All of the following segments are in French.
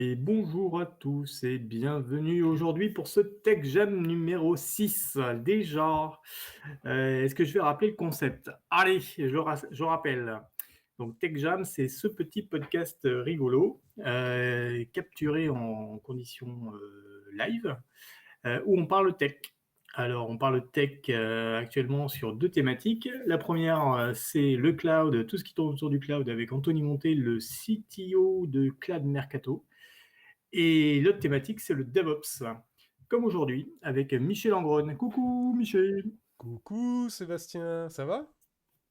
Et bonjour à tous et bienvenue aujourd'hui pour ce Tech Jam numéro 6. Déjà, est-ce que je vais rappeler le concept? Allez, je rappelle. Donc Tech Jam, c'est ce petit podcast rigolo, capturé en condition live, où on parle tech. Alors, on parle tech actuellement sur deux thématiques. La première, c'est le cloud, tout ce qui tourne autour du cloud avec Anthony Monté, le CTO de Cloud Mercato. Et l'autre thématique, c'est le DevOps, comme aujourd'hui, avec Michel Angron. Coucou Michel. Coucou Sébastien, ça va?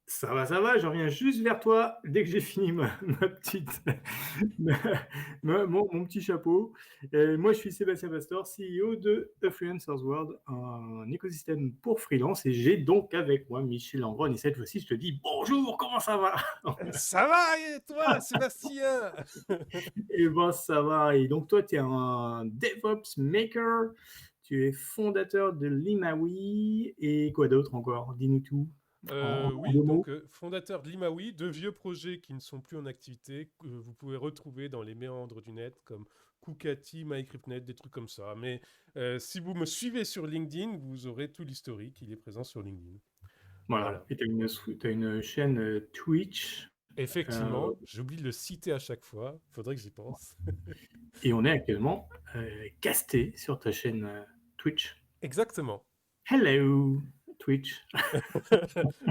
Ça va, je reviens juste vers toi dès que j'ai fini ma petite, mon petit chapeau. Moi, je suis Sébastien Pastor, CEO de A Freelancer's World, un écosystème pour freelance, et j'ai donc avec moi Michel Angron. Et cette fois-ci, je te dis bonjour, comment ça va? Ça va et toi Sébastien? Eh ben, ça va. Et donc, toi, tu es un DevOps maker. Tu es fondateur de Limawi. Et quoi d'autre encore? Dis-nous tout. En Oui, deux donc mots. fondateur de Limawi, deux vieux projets qui ne sont plus en activité, que vous pouvez retrouver dans les méandres du net comme Kukati, MyCryptNet, des trucs comme ça. Mais si vous me suivez sur LinkedIn, vous aurez tout l'historique, il est présent sur LinkedIn. Voilà. Voilà. Et tu as une chaîne Twitch. euh, Effectivement, j'oublie de le citer à chaque fois, faudrait que j'y pense. et on est actuellement casté sur ta chaîne Twitch. Exactement. Hello, Twitch.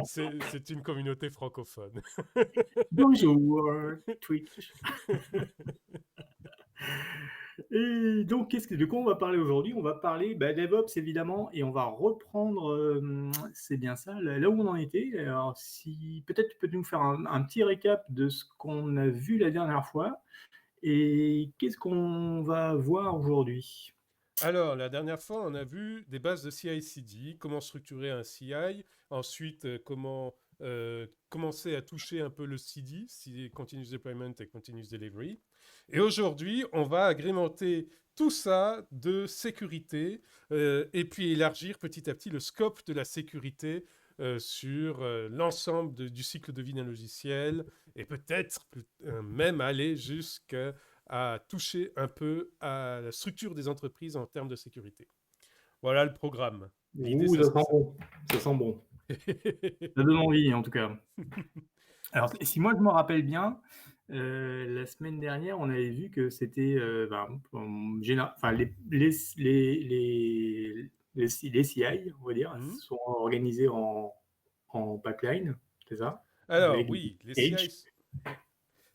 C'est une communauté francophone. Bonjour, Twitch. Et donc, de quoi on va parler aujourd'hui? On va parler DevOps évidemment, et on va reprendre, c'est bien ça, là où on en était. Alors, si peut-être tu peux nous faire un petit récap de ce qu'on a vu la dernière fois et qu'est-ce qu'on va voir aujourd'hui? Alors, la dernière fois, on a vu des bases de CI/CD, comment structurer un CI, ensuite comment commencer à toucher un peu le CD, Continuous Deployment et Continuous Delivery. Et aujourd'hui, on va agrémenter tout ça de sécurité et puis élargir petit à petit le scope de la sécurité sur l'ensemble du cycle de vie d'un logiciel et peut-être même aller jusqu'à toucher un peu à la structure des entreprises en termes de sécurité. Voilà le programme. L'idée, Ouh, ça ça serait sent ça. bon. Ça sent bon. Ça donne envie, en tout cas. Alors, si moi je me rappelle bien, la semaine dernière, on avait vu que c'était enfin, les CI, on va dire, Mhm. sont organisés en pipeline, c'est ça? Alors, Avec oui, Edge.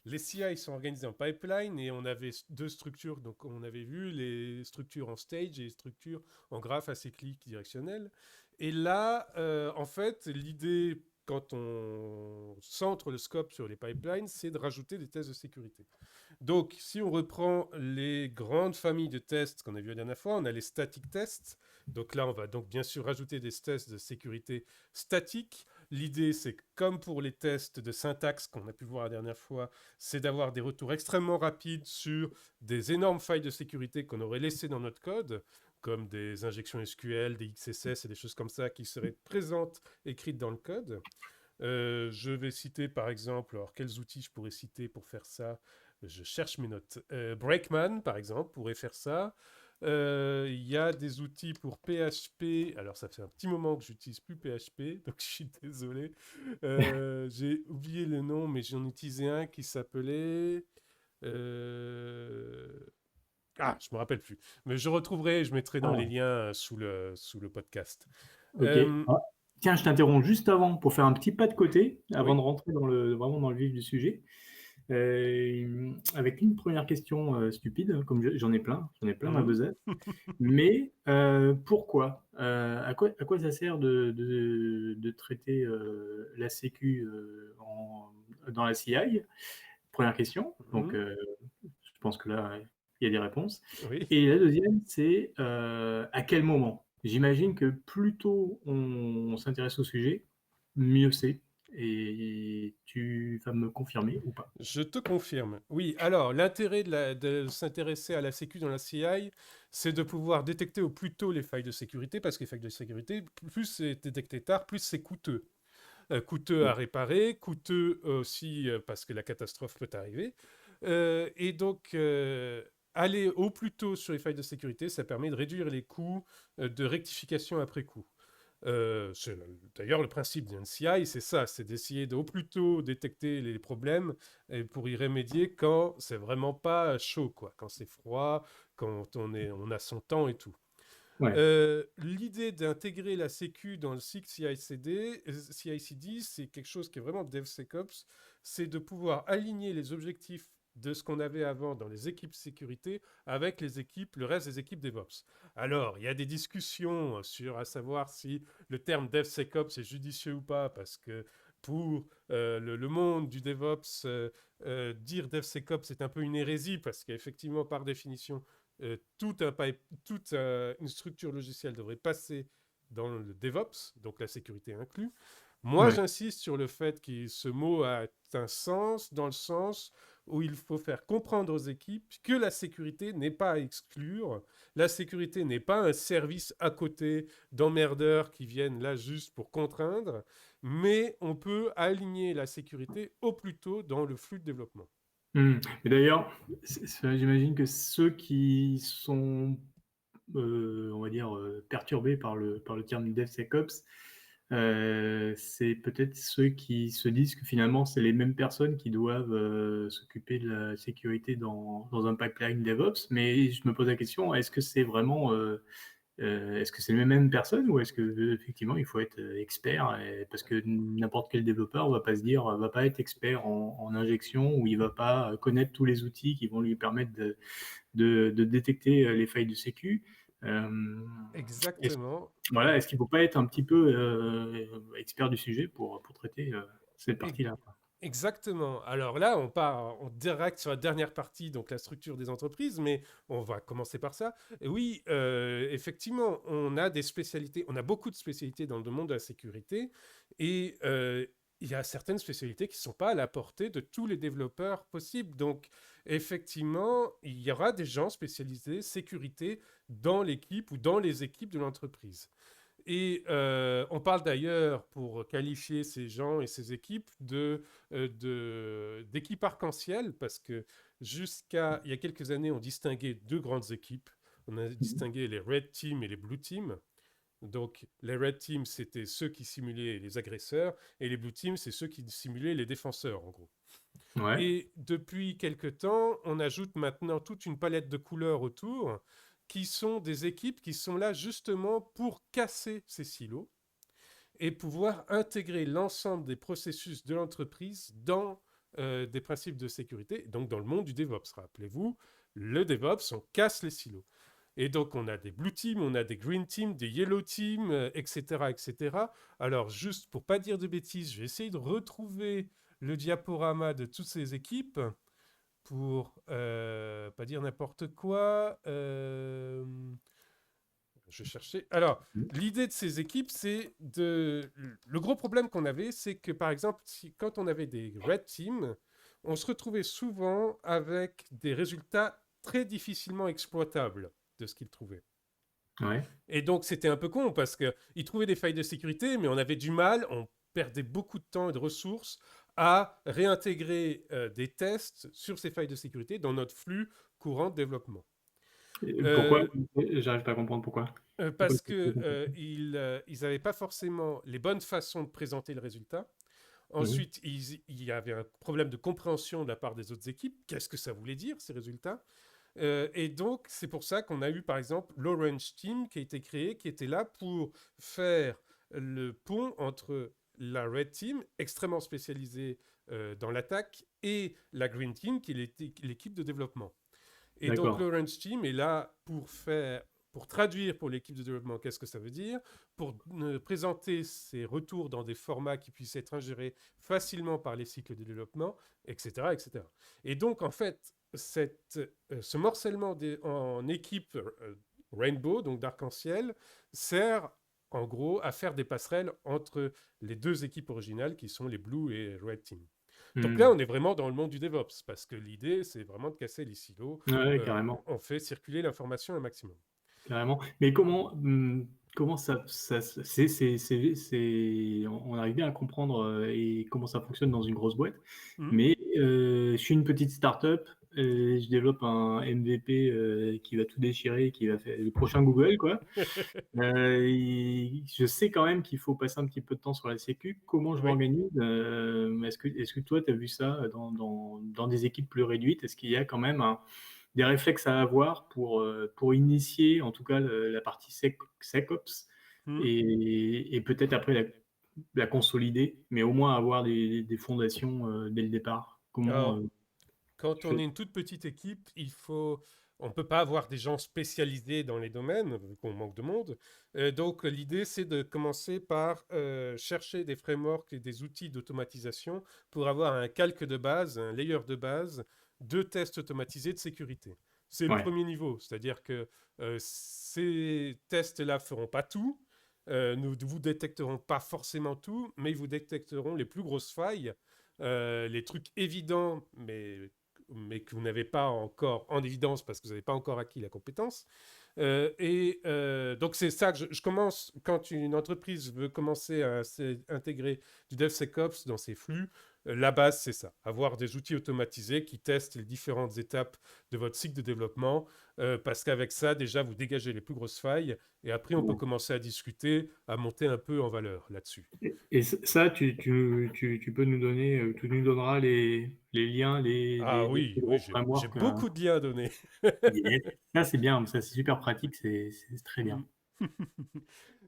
les CI sont organisés en pipeline et on avait deux structures. Donc, on avait vu les structures en stage et les structures en graphe acyclique directionnel. Et là, en fait, l'idée, quand on centre le scope sur les pipelines, c'est de rajouter des tests de sécurité. Donc, si on reprend les grandes familles de tests qu'on a vu la dernière fois, on a les static tests. Donc là, on va donc bien sûr rajouter des tests de sécurité statiques. L'idée, c'est que comme pour les tests de syntaxe qu'on a pu voir la dernière fois, c'est d'avoir des retours extrêmement rapides sur des énormes failles de sécurité qu'on aurait laissées dans notre code, comme des injections SQL, des XSS et des choses comme ça qui seraient présentes, écrites dans le code. Je vais citer par exemple, alors quels outils je pourrais citer pour faire ça? Je cherche mes notes. Breakman, par exemple, pourrait faire ça. Il y a des outils pour PHP. Alors, ça fait un petit moment que j'utilise plus PHP, donc je suis désolé. J'ai oublié le nom, mais j'en utilisais un qui s'appelait. euh, Ah, je me rappelle plus. Mais je retrouverai, je mettrai dans les Ah, liens sous le podcast. ok. Euh, Ah, tiens, je t'interromps juste avant pour faire un petit pas de côté, avant de oui. rentrer vraiment dans le vif du sujet. Avec une première question stupide, comme j'en ai plein ma Mhm. besace. Mais pourquoi à quoi ça sert de traiter la Sécu dans la CI? Première question. Donc, Mhm. je pense que là, il y a des réponses. Oui. Et la deuxième, c'est à quel moment? J'imagine que plus tôt on s'intéresse au sujet, mieux c'est. Et tu vas me confirmer ou pas? Je te confirme. Oui, alors l'intérêt de s'intéresser à la sécu dans la CI, c'est de pouvoir détecter au plus tôt les failles de sécurité, parce que les failles de sécurité, plus c'est détecté tard, plus c'est coûteux. Coûteux à réparer, coûteux aussi parce que la catastrophe peut arriver. Et donc, aller au plus tôt sur les failles de sécurité, ça permet de réduire les coûts de rectification après coup. C'est d'ailleurs le principe d'un CI, c'est ça, c'est d'essayer de au plus tôt détecter les problèmes et pour y remédier quand c'est vraiment pas chaud, quoi, quand c'est froid, quand on a son temps et tout. Ouais. L'idée d'intégrer la sécu dans le cycle CI/CD, c'est quelque chose qui est vraiment DevSecOps, c'est de pouvoir aligner les objectifs de ce qu'on avait avant dans les équipes sécurité avec le reste des équipes DevOps. Alors, il y a des discussions sur à savoir si le terme DevSecOps est judicieux ou pas, parce que pour le monde du DevOps, dire DevSecOps c'est un peu une hérésie, parce qu'effectivement, par définition, toute une structure logicielle devrait passer dans le DevOps, donc la sécurité inclus. Moi, Ouais. j'insiste sur le fait que ce mot a un sens, dans le sens où il faut faire comprendre aux équipes que la sécurité n'est pas à exclure. La sécurité n'est pas un service à côté d'emmerdeurs qui viennent là juste pour contraindre, mais on peut aligner la sécurité au plus tôt dans le flux de développement. Et d'ailleurs, j'imagine que ceux qui sont, on va dire, perturbés par le terme DevSecOps, c'est peut-être ceux qui se disent que finalement, c'est les mêmes personnes qui doivent s'occuper de la sécurité dans un pipeline DevOps. Mais je me pose la question, est-ce que c'est vraiment est-ce que c'est les mêmes personnes ou est-ce que effectivement il faut être expert parce que n'importe quel développeur va pas se dire, va pas être expert en injection ou il va pas connaître tous les outils qui vont lui permettre de détecter les failles de sécu. Est-ce, Exactement. voilà, est-ce qu'il faut pas être un petit peu expert du sujet pour traiter cette Et partie-là, quoi. Exactement. Alors là, on part en direct sur la dernière partie, donc la structure des entreprises, mais on va commencer par ça. Et oui, effectivement, on a des spécialités, on a beaucoup de spécialités dans le monde de la sécurité, et il y a certaines spécialités qui ne sont pas à la portée de tous les développeurs possibles. Donc, effectivement, il y aura des gens spécialisés sécurité dans l'équipe ou dans les équipes de l'entreprise. Et on parle d'ailleurs, pour qualifier ces gens et ces équipes, d'équipe arc-en-ciel, parce que jusqu'à il y a quelques années, on distinguait deux grandes équipes. On a distingué les Red Team et les Blue Team. Donc, les Red Team, c'était ceux qui simulaient les agresseurs, et les Blue Team, c'est ceux qui simulaient les défenseurs, en gros. Ouais. Et depuis quelque temps, on ajoute maintenant toute une palette de couleurs autour, qui sont des équipes qui sont là justement pour casser ces silos et pouvoir intégrer l'ensemble des processus de l'entreprise dans des principes de sécurité, donc dans le monde du DevOps. Rappelez-vous, le DevOps, on casse les silos. Et donc, on a des Blue Teams, on a des Green Teams, des Yellow Teams, etc., etc. Alors, juste pour pas dire de bêtises, je vais essayer de retrouver le diaporama de toutes ces équipes pour pas dire n'importe quoi. Je vais chercher. Alors, l'idée de ces équipes, c'est de. Le gros problème qu'on avait, c'est que par exemple, quand on avait des Red Teams, on se retrouvait souvent avec des résultats très difficilement exploitables de ce qu'ils trouvaient. Ouais. Et donc, c'était un peu con parce qu'ils trouvaient des failles de sécurité, mais on avait du mal, on perdait beaucoup de temps et de ressources à réintégrer des tests sur ces failles de sécurité dans notre flux courant de développement. Et pourquoi? Euh, J'arrive pas à comprendre pourquoi. Pourquoi Parce c'est que compliqué? ils n'avaient pas forcément les bonnes façons de présenter le résultat. Mhm. Ensuite, il y avait un problème de compréhension de la part des autres équipes. Qu'est-ce que ça voulait dire, ces résultats? Et donc, c'est pour ça qu'on a eu, par exemple, l'Orange Team qui a été créé, qui était là pour faire le pont entre la Red Team, extrêmement spécialisée dans l'attaque, et la Green Team, qui est l'équipe de développement. Et donc, D'accord. l'Orange Team est là pour traduire pour l'équipe de développement qu'est-ce que ça veut dire, pour présenter ses retours dans des formats qui puissent être ingérés facilement par les cycles de développement, etc. etc. Et donc, en fait, ce morcellement en équipe Rainbow, donc d'arc-en-ciel, sert en gros à faire des passerelles entre les deux équipes originales qui sont les Blue et Red Team. Donc là, Hmm. on est vraiment dans le monde du DevOps, parce que l'idée, c'est vraiment de casser les silos. Ouais, carrément. On fait circuler l'information un maximum. Carrément. Mais comment on arrive bien à comprendre et comment ça fonctionne dans une grosse boîte. Mhm. Mais je suis une petite start-up. je développe un MVP qui va tout déchirer, qui va faire le prochain Google, quoi. Je sais quand même qu'il faut passer un petit peu de temps sur la sécu. Comment je Oui. m'organise? Est-ce que toi, tu as vu ça dans des équipes plus réduites? Est-ce qu'il y a quand même des réflexes à avoir pour initier, en tout cas, la partie SecOps Hmm. et peut-être après la consolider, mais au moins avoir des fondations dès le départ? Comment Alors, quand tu on fais? est une toute petite équipe, on ne peut pas avoir des gens spécialisés dans les domaines, vu qu'on manque de monde. Donc, l'idée, c'est de commencer par chercher des frameworks et des outils d'automatisation pour avoir un calque de base, un layer de base de tests automatisés de sécurité. C'est le Ouais. premier niveau, c'est-à-dire que ces tests-là ne feront pas tout, ne vous détecteront pas forcément tout, mais ils vous détecteront les plus grosses failles, les trucs évidents, mais que vous n'avez pas encore en évidence parce que vous n'avez pas encore acquis la compétence. Donc c'est ça que je commence, quand une entreprise veut commencer à intégrer du DevSecOps dans ses flux, la base c'est ça, avoir des outils automatisés qui testent les différentes étapes de votre cycle de développement, parce qu'avec ça déjà vous dégagez les plus grosses failles et après on peut commencer à discuter, à monter un peu en valeur là-dessus. Et ça, tu peux nous donner, tu nous donneras les liens, Ah des oui, plus oui, gros j'ai frameworks. beaucoup de liens à donner. Yes. Ça, c'est bien, ça, c'est super pratique, c'est très bien. Mm.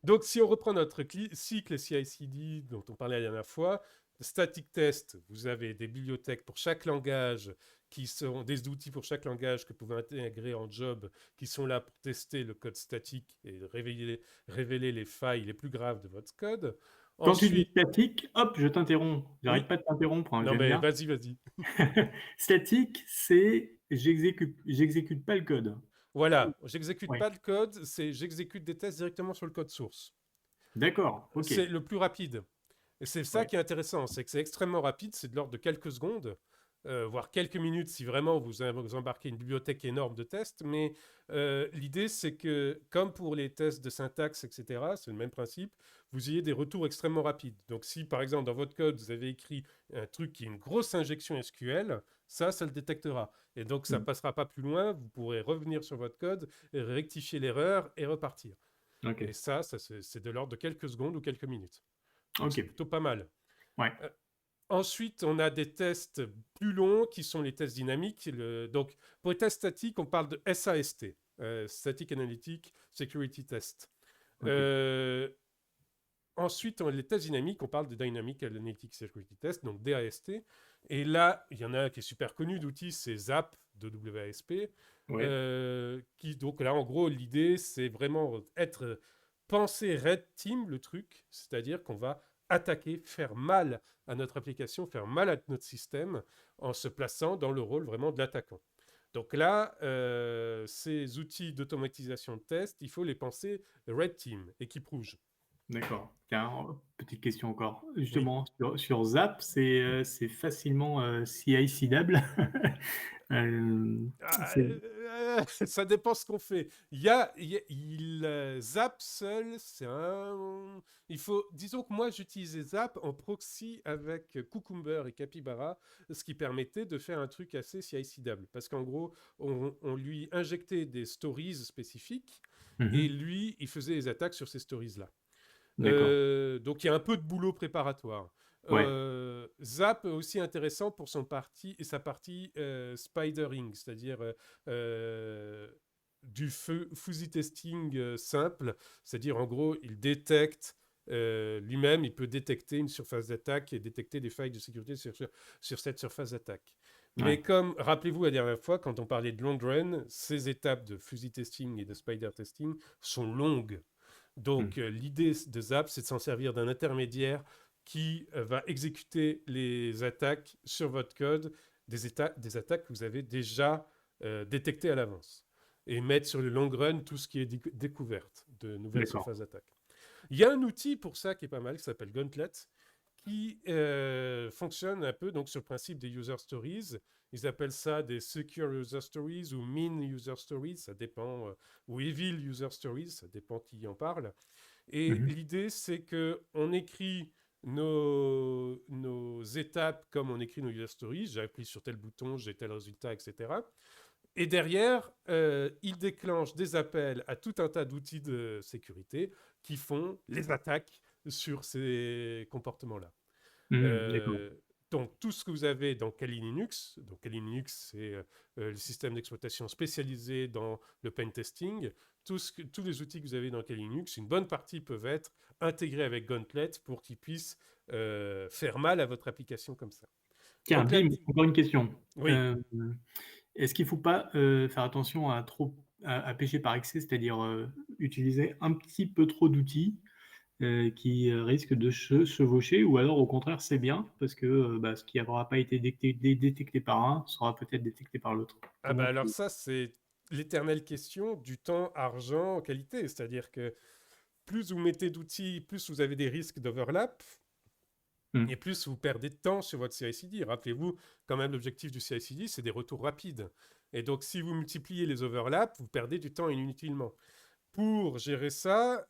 Donc, si on reprend notre cycle CI/CD dont on parlait la dernière fois, static test, vous avez des bibliothèques pour chaque langage, qui sont des outils pour chaque langage que vous pouvez intégrer en job, qui sont là pour tester le code statique et révéler les failles les plus graves de votre code. Quand tu dis Ensuite, statique, hop, je t'interromps. J'arrête oui, pas de t'interrompre, hein, non j'aime mais bien. vas-y, vas-y. Statique, c'est j'exécute pas le code. Voilà, j'exécute Ouais. pas le code, j'exécute des tests directement sur le code source. D'accord, OK. C'est le plus rapide. Et c'est ça Ouais. qui est intéressant, c'est que c'est extrêmement rapide, c'est de l'ordre de quelques secondes, voire quelques minutes si vraiment vous embarquez une bibliothèque énorme de tests. Mais l'idée, c'est que, comme pour les tests de syntaxe, etc., c'est le même principe, vous ayez des retours extrêmement rapides. Donc si, par exemple, dans votre code, vous avez écrit un truc qui est une grosse injection SQL, ça le détectera. Et donc, ça ne Mmh. passera pas plus loin, vous pourrez revenir sur votre code, rectifier l'erreur et repartir. Et OK. ça c'est de l'ordre de quelques secondes ou quelques minutes. Donc c'est OK. plutôt pas mal. Ouais. Euh, Ensuite, on a des tests plus longs qui sont les tests dynamiques. Donc, pour les tests statiques, on parle de SAST, Static Analytic Security Test. OK. Euh, Ensuite, les tests dynamiques, on parle de Dynamic Analytic Security Test, donc DAST. Et là, il y en a un qui est super connu d'outils, c'est ZAP de WASP. Ouais. Donc là, en gros, l'idée, c'est vraiment penser Red Team, le truc, c'est-à-dire qu'on va attaquer, faire mal à notre application, faire mal à notre système en se plaçant dans le rôle vraiment de l'attaquant. Donc là, ces outils d'automatisation de test, il faut les penser Red Team, équipe rouge. D'accord. Tiens, petite question encore. Oui. Justement, sur Zap, c'est facilement CI/CDable. C'est Ça dépend ce qu'on fait. Zap seul, disons que moi j'utilisais Zap en proxy avec Cucumber et Capybara, ce qui permettait de faire un truc assez CI/CDable. Parce qu'en gros, on lui injectait des stories spécifiques et Mmh. lui, il faisait les attaques sur ces stories-là. D'accord. Donc il y a un peu de boulot préparatoire. Ouais. Zap est aussi intéressant pour sa partie spidering, c'est-à-dire du fuzzy testing simple, c'est-à-dire en gros il détecte lui-même, il peut détecter une surface d'attaque et détecter des failles de sécurité sur cette surface d'attaque. Ouais. Mais comme, rappelez-vous la dernière fois, quand on parlait de long run, ces étapes de fuzzy testing et de spider testing sont longues. Mmh. Donc, l'idée de Zap, c'est de s'en servir d'un intermédiaire qui va exécuter les attaques sur votre code, des attaques que vous avez déjà détectées à l'avance, et mettre sur le long run tout ce qui est découverte de nouvelles D'accord. surfaces d'attaque. Il y a un outil pour ça qui est pas mal, qui s'appelle Gauntlet, qui fonctionne un peu donc sur le principe des user stories. Ils appellent ça des secure user stories ou mean user stories, ça dépend, ou evil user stories, ça dépend qui en parle. Et Mmh. l'idée, c'est que on écrit nos étapes comme on écrit nos user stories. J'ai appuyé sur tel bouton, j'ai tel résultat, etc. Et derrière, il déclenche des appels à tout un tas d'outils de sécurité qui font les attaques sur ces comportements-là. D'accord. Euh, donc, tout ce que vous avez dans Kali Linux, donc Kali Linux, c'est le système d'exploitation spécialisé dans le pen testing. Tous les outils que vous avez dans Kali Linux, une bonne partie peuvent être intégrés avec Gauntlet pour qu'ils puissent faire mal à votre application comme ça. Tiens, Donc là, bim, encore une question. oui, Euh, Est-ce qu'il ne faut pas faire attention à pêcher par excès, c'est-à-dire utiliser un petit peu trop d'outils qui risquent de se chevaucher, ou alors au contraire c'est bien parce que ce qui n'aura pas été détecté par un sera peut-être détecté par l'autre. ah bah Comment alors tu... ça, c'est l'éternelle question du temps, argent, qualité. C'est-à-dire que plus vous mettez d'outils, plus vous avez des risques d'overlap, Hmm. et plus vous perdez de temps sur votre CI/CD. Rappelez-vous, quand même, l'objectif du CI/CD, c'est des retours rapides. Et donc, si vous multipliez les overlaps, vous perdez du temps inutilement. Pour gérer ça,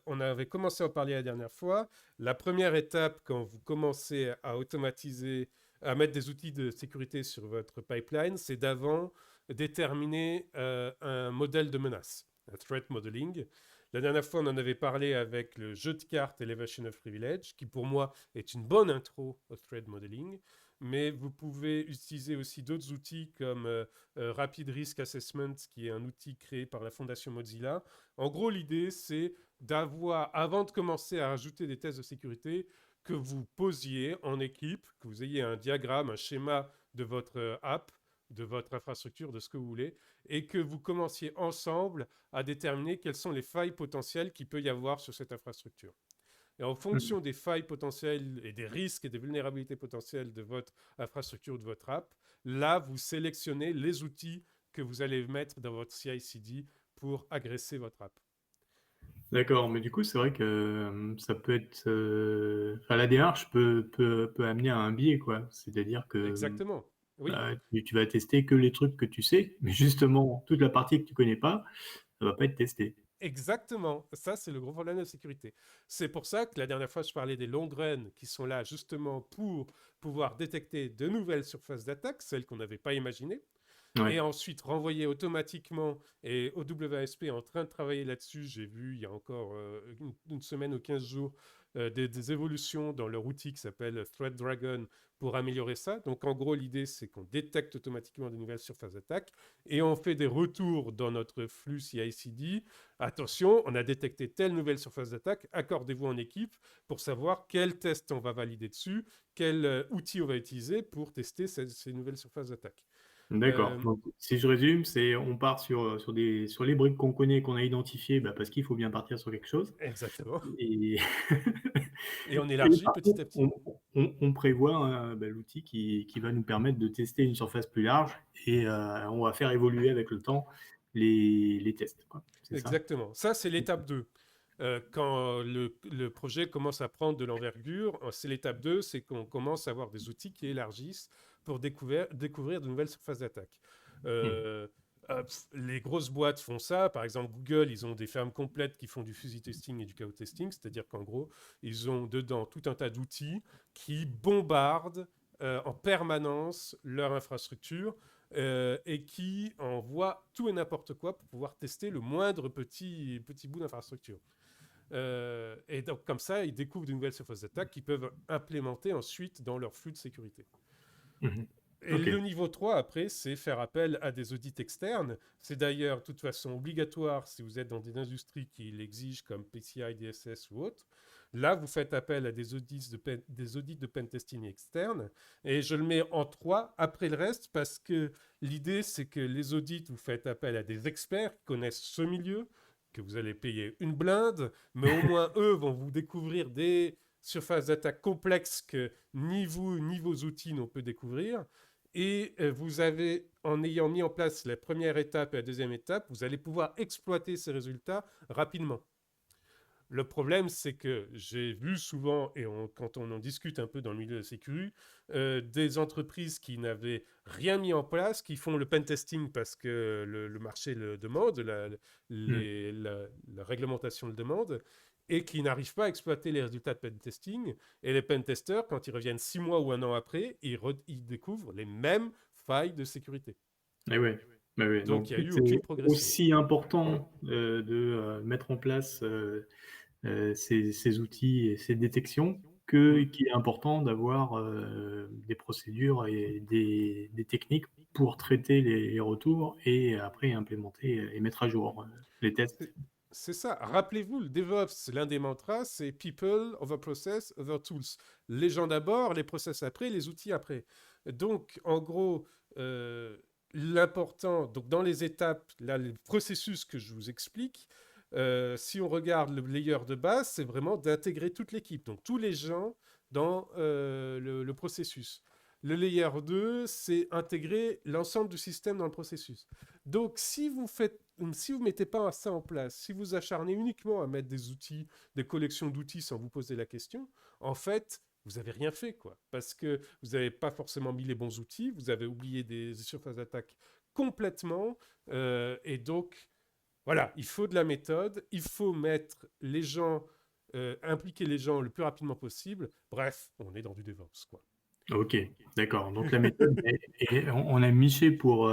on avait commencé à en parler la dernière fois. La première étape, quand vous commencez à automatiser, à mettre des outils de sécurité sur votre pipeline, c'est d'avant déterminer un modèle de menace, un threat modeling. La dernière fois, on en avait parlé avec le jeu de cartes Elevation of Privilege, qui pour moi est une bonne intro au threat modeling. Mais vous pouvez utiliser aussi d'autres outils comme Rapid Risk Assessment, qui est un outil créé par la Fondation Mozilla. En gros, l'idée, c'est d'avoir, avant de commencer à ajouter des tests de sécurité, que vous posiez en équipe, que vous ayez un diagramme, un schéma de votre app, de votre infrastructure, de ce que vous voulez, et que vous commenciez ensemble à déterminer quelles sont les failles potentielles qu'il peut y avoir sur cette infrastructure. Et en Hmm. fonction des failles potentielles et des risques et des vulnérabilités potentielles de votre infrastructure ou de votre app, là, vous sélectionnez les outils que vous allez mettre dans votre CI/CD pour agresser votre app. D'accord, mais du coup c'est vrai que ça peut être... enfin, la démarche peut amener à un biais, quoi. C'est-à-dire que Exactement. Oui, tu vas tester que les trucs que tu sais, mais justement toute la partie que tu connais pas, ça va pas être testé. exactement. Ça, c'est le gros problème de sécurité. C'est pour ça que la dernière fois, je parlais des long runs qui sont là justement pour pouvoir détecter de nouvelles surfaces d'attaque, celles qu'on n'avait pas imaginées, Ouais. et ensuite renvoyer automatiquement. Et OWASP est en train de travailler là-dessus. J'ai vu il y a encore une semaine ou 15 jours des évolutions dans leur outil qui s'appelle Threat Dragon pour améliorer ça. Donc en gros, l'idée, c'est qu'on détecte automatiquement de nouvelles surfaces d'attaque et on fait des retours dans notre flux CI/CD. Attention, on a détecté telle nouvelle surface d'attaque, accordez-vous en équipe pour savoir quel test on va valider dessus, quel outil on va utiliser pour tester ces nouvelles surfaces d'attaque. D'accord. Euh, Donc, si je résume, c'est on part sur les briques qu'on connaît, qu'on a identifiées, parce qu'il faut bien partir sur quelque chose. Exactement. Et, Et on et élargit par petit contre, à petit. on prévoit l'outil qui va nous permettre de tester une surface plus large et on va faire évoluer avec le temps les tests, quoi. C'est ça? Exactement. Ça, c'est l'étape 2. Quand le projet commence à prendre de l'envergure, c'est l'étape 2, c'est qu'on commence à avoir des outils qui élargissent pour découvrir de nouvelles surfaces d'attaque. Hmm. Euh, les grosses boîtes font ça. Par exemple, Google, ils ont des fermes complètes qui font du fuzzy testing et du chaos testing, c'est-à-dire qu'en gros, ils ont dedans tout un tas d'outils qui bombardent en permanence leur infrastructure et qui envoie tout et n'importe quoi pour pouvoir tester le moindre petit bout d'infrastructure. Et donc, comme ça, ils découvrent de nouvelles surfaces d'attaque qu'ils peuvent implémenter ensuite dans leur flux de sécurité. Mhm. Et Ok. le niveau 3, après, c'est faire appel à des audits externes. C'est d'ailleurs, de toute façon, obligatoire si vous êtes dans des industries qui l'exigent, comme PCI, DSS ou autres. Là, vous faites appel à des audits de pentesting externes. Et je le mets en 3 après le reste parce que l'idée, c'est que les audits, vous faites appel à des experts qui connaissent ce milieu, que vous allez payer une blinde, mais au moins eux vont vous découvrir des surfaces d'attaque complexes que ni vous ni vos outils n'ont pu découvrir. Et vous avez, en ayant mis en place la première étape et la deuxième étape, vous allez pouvoir exploiter ces résultats rapidement. Le problème, c'est que j'ai vu souvent, et quand on en discute un peu dans le milieu de la sécu, des entreprises qui n'avaient rien mis en place, qui font le pentesting parce que le marché le demande, Hmm. la réglementation le demande, et qui n'arrivent pas à exploiter les résultats de pentesting. Et les pentesters, quand ils reviennent 6 mois ou un an après, ils découvrent les mêmes failles de sécurité. Et ouais, bah ouais, Donc donc il n'y a eu c'est aucune progression. aussi important, de, mettre en place, ces outils et ces détections Mm. qu'il est important d'avoir, des procédures et des techniques pour traiter les retours et après implémenter et mettre à jour, les tests. C'est ça. Rappelez-vous, le DevOps, l'un des mantras, c'est People over Process over Tools. Les gens d'abord, les process après, les outils après. Donc, en gros, euh, l'important, donc dans les étapes, là, les processus que je vous explique, si on regarde le layer de base, c'est vraiment d'intégrer toute l'équipe, donc tous les gens dans le processus. Le layer 2, c'est intégrer l'ensemble du système dans le processus. Donc, si vous mettez pas ça en place, si vous acharnez uniquement à mettre des outils, des collections d'outils sans vous poser la question, en fait, vous n'avez rien fait, quoi. Parce que vous n'avez pas forcément mis les bons outils, vous avez oublié des surfaces d'attaque complètement, et donc, voilà, il faut de la méthode, il faut mettre les gens, impliquer les gens le plus rapidement possible. Bref, on est dans du DevOps, quoi. OK, d'accord. Donc la méthode et on a Miché pour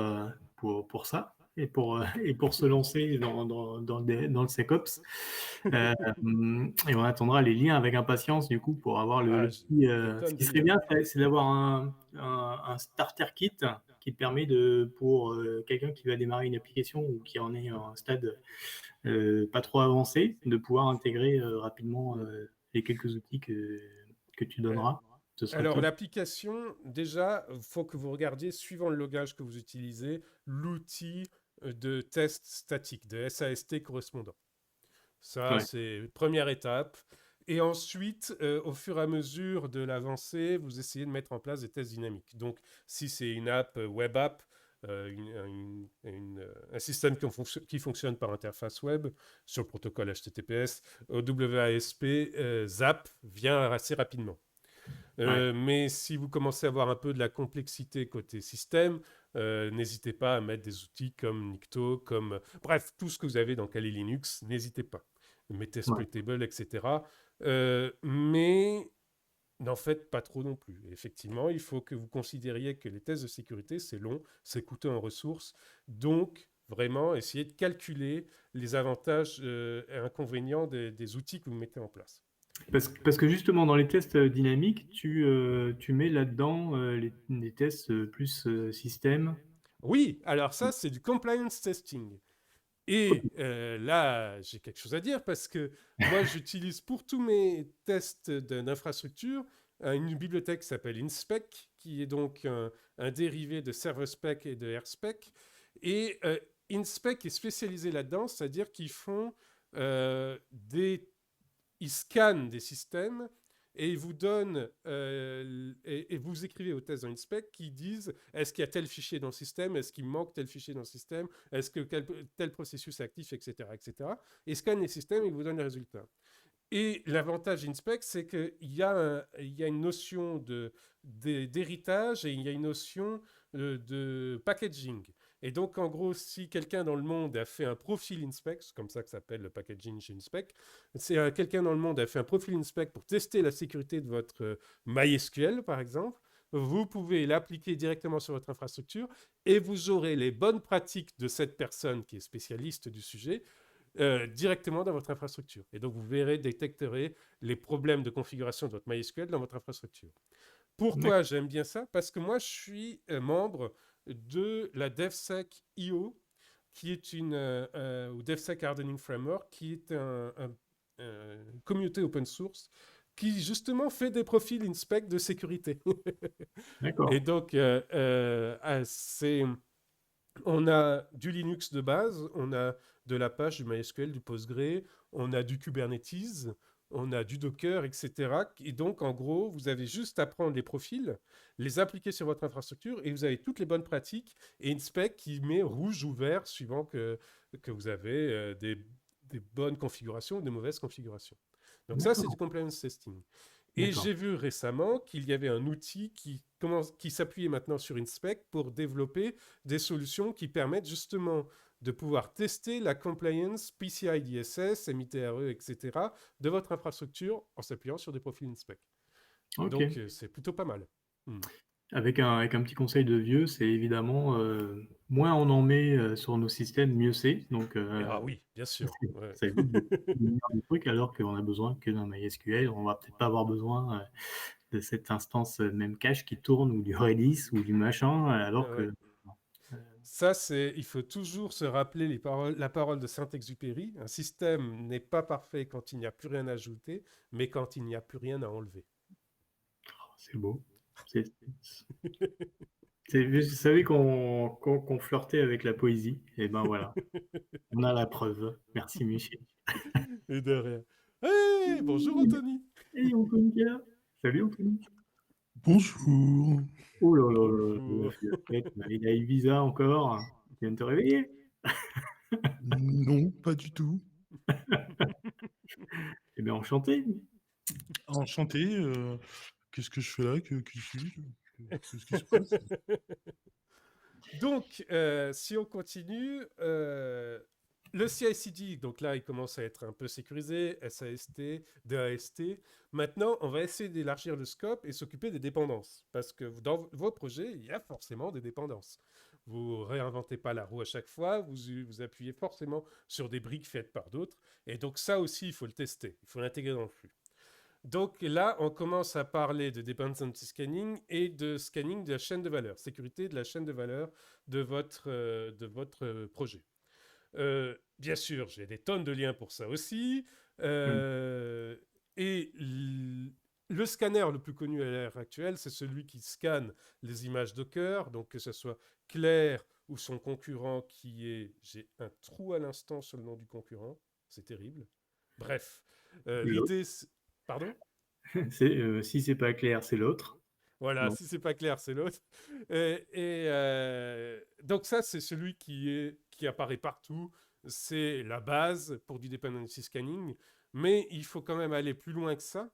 ça et pour se lancer dans le SecOps. Et on attendra les liens avec impatience du coup pour avoir Ah, le petit, je ce donne qui des serait liens. bien, c'est d'avoir un starter kit qui permet pour, quelqu'un qui va démarrer une application ou qui en est à un stade, pas trop avancé, de pouvoir intégrer, rapidement, les quelques outils que tu Euh, donneras. Ce serait Alors, top. l'application, déjà, il faut que vous regardiez, suivant le logage que vous utilisez, l'outil de test statique, de SAST correspondant. Ça, Ouais, c'est première étape. Et ensuite, au fur et à mesure de l'avancée, vous essayez de mettre en place des tests dynamiques. Donc, si c'est une app, web app, un système qui fonctionne par interface web sur le protocole HTTPS, WASP, ZAP vient assez rapidement. ouais. Mais si vous commencez à avoir un peu de la complexité côté système, n'hésitez pas à mettre des outils comme Nikto, comme bref, tout ce que vous avez dans Kali Linux, n'hésitez pas. Mettez Ouais. Splitable, etc. Mais n'en faites pas trop non plus. Et effectivement, il faut que vous considériez que les tests de sécurité, c'est long, c'est coûteux en ressources. Donc, vraiment, essayez de calculer les avantages et inconvénients des outils que vous mettez en place. Parce que justement, dans les tests dynamiques, tu mets là-dedans les tests plus système. Oui, alors ça, c'est du compliance testing. Et là, j'ai quelque chose à dire parce que moi, j'utilise pour tous mes tests d'infrastructure une bibliothèque qui s'appelle InSpec, qui est donc un dérivé de ServerSpec et de AirSpec. Et InSpec est spécialisé là-dedans, c'est-à-dire qu'ils font ils scannent des systèmes et ils vous donnent, et vous écrivez au test dans InSpec qui disent est-ce qu'il y a tel fichier dans le système, est-ce qu'il manque tel fichier dans le système, est-ce que tel processus est actif, etc. etc. Et scannent les systèmes et ils vous donnent les résultats. Et l'avantage d'InSpec, c'est il y a une notion d'héritage et il y a une notion de packaging. Et donc, en gros, si quelqu'un dans le monde a fait un profil InSpec, c'est comme ça que s'appelle le packaging chez InSpec, c'est quelqu'un dans le monde a fait un profil InSpec pour tester la sécurité de votre MySQL, par exemple, vous pouvez l'appliquer directement sur votre infrastructure et vous aurez les bonnes pratiques de cette personne qui est spécialiste du sujet directement dans votre infrastructure. Et donc, vous verrez, détecterez les problèmes de configuration de votre MySQL dans votre infrastructure. Pourquoi D'accord. j'aime bien ça? Parce que moi, je suis membre de la DevSec.io, qui est ou DevSec Hardening Framework, qui est une communauté open source qui justement fait des profils inspect de sécurité. Et D'accord. donc, on a du Linux de base, on a de l'Apache, du MySQL, du Postgre, on a du Kubernetes, on a du Docker, etc. Et donc, en gros, vous avez juste à prendre les profils, les appliquer sur votre infrastructure et vous avez toutes les bonnes pratiques et une spec qui met rouge ou vert suivant que vous avez des bonnes configurations ou des mauvaises configurations. Donc ça, c'est du D'accord. compliance testing. Et D'accord. j'ai vu récemment qu'il y avait un outil qui s'appuyait maintenant sur InSpec pour développer des solutions qui permettent justement de pouvoir tester la compliance PCI DSS, MITRE, etc. de votre infrastructure en s'appuyant sur des profils InSpec. Ok. Donc, c'est plutôt pas mal. Hmm. Avec un petit conseil de vieux, c'est évidemment moins on en met sur nos systèmes, mieux c'est. Donc, Ah oui, bien sûr. Ouais. ça évite de faire des trucs alors qu'on a besoin que d'un MySQL. On va peut-être pas avoir besoin de cette instance même cache qui tourne ou du Redis ou du machin, alors Ouais. que. Ça, il faut toujours se rappeler la parole de Saint-Exupéry. Un système n'est pas parfait quand il n'y a plus rien à ajouter, mais quand il n'y a plus rien à enlever. C'est beau. C'est, je savais qu'on flirtait avec la poésie. Et ben voilà, on a la preuve. Merci Michel. Et de rien. Hey, bonjour Anthony. Et Anthony qui est là. Salut Anthony. Bonjour. Oh là là là, il a Bonjour. fait la fête. Il a Ibiza encore. Tu viens de te réveiller. Non, pas du tout. Eh bien, enchanté. Enchanté. Qu'est-ce que je fais là? Qui suis-je? Qu'est-ce qui se passe? Donc, si on continue, le CI/CD, donc là, il commence à être un peu sécurisé, SAST, DAST. Maintenant, on va essayer d'élargir le scope et s'occuper des dépendances. Parce que dans vos projets, il y a forcément des dépendances. Vous réinventez pas la roue à chaque fois, vous appuyez forcément sur des briques faites par d'autres. Et donc ça aussi, il faut le tester, il faut l'intégrer dans le flux. Donc là, on commence à parler de dependency scanning et de scanning de la chaîne de valeur, sécurité de la chaîne de valeur de votre projet. Bien sûr, j'ai des tonnes de liens pour ça aussi. Hmm. Et le scanner le plus connu à l'heure actuelle, c'est celui qui scanne les images Docker, donc que ce soit Claire ou son concurrent qui est... J'ai un trou à l'instant sur le nom du concurrent, c'est terrible. Bref, L'autre. l'idée... Pardon. Si c'est pas clair, c'est l'autre. Voilà, Bon. si c'est pas clair, c'est l'autre. Donc ça, c'est celui qui apparaît partout. C'est la base pour du dependency scanning. Mais il faut quand même aller plus loin que ça.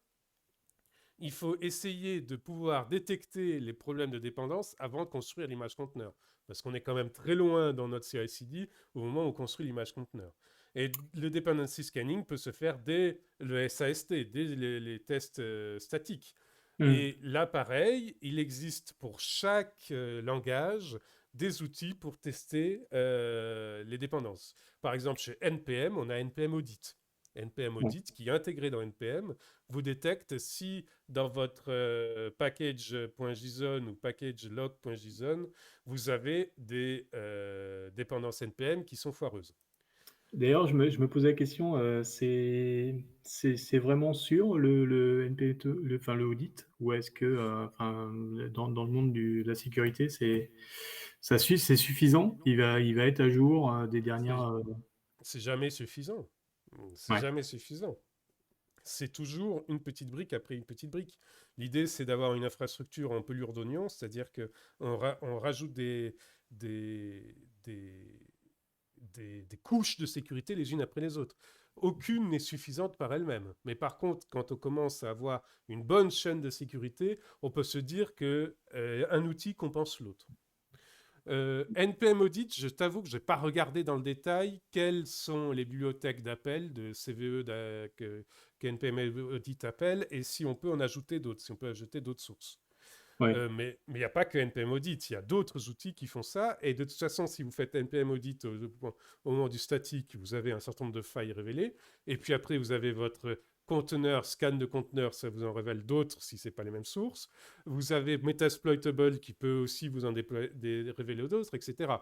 Il faut essayer de pouvoir détecter les problèmes de dépendance avant de construire l'image conteneur. Parce qu'on est quand même très loin dans notre CI/CD au moment où on construit l'image conteneur. Et le dependency scanning peut se faire dès le SAST, dès les tests statiques. Hmm. Et là, pareil, il existe pour chaque langage des outils pour tester les dépendances. Par exemple, chez NPM, on a NPM Audit. NPM Bon. Audit qui est intégré dans NPM vous détecte si dans votre package.json ou package.log.json, vous avez des dépendances NPM qui sont foireuses. D'ailleurs, je me posais la question, c'est vraiment sûr le NPE, enfin, le audit, ou est-ce que enfin, dans le monde de la sécurité, c'est suffisant? Il va être à jour des dernières. C'est jamais suffisant. C'est Ouais. jamais suffisant. C'est toujours une petite brique après une petite brique. L'idée, c'est d'avoir une infrastructure en pelure d'oignon, c'est-à-dire qu'on rajoute des, des, des couches de sécurité les unes après les autres. Aucune n'est suffisante par elle-même. Mais par contre, quand on commence à avoir une bonne chaîne de sécurité, on peut se dire qu'un outil compense l'autre. NPM Audit, je t'avoue que je n'ai pas regardé dans le détail quelles sont les bibliothèques d'appel de CVE que NPM Audit appelle et si on peut en ajouter d'autres, si on peut ajouter d'autres sources. Ouais. Mais il n'y a pas que NPM Audit, il y a d'autres outils qui font ça. Et de toute façon, si vous faites NPM Audit au moment du statique, vous avez un certain nombre de failles révélées. Et puis après, vous avez votre conteneur, scan de conteneur, ça vous en révèle d'autres si ce n'est pas les mêmes sources. Vous avez Metasploitable qui peut aussi vous en révéler d'autres, etc.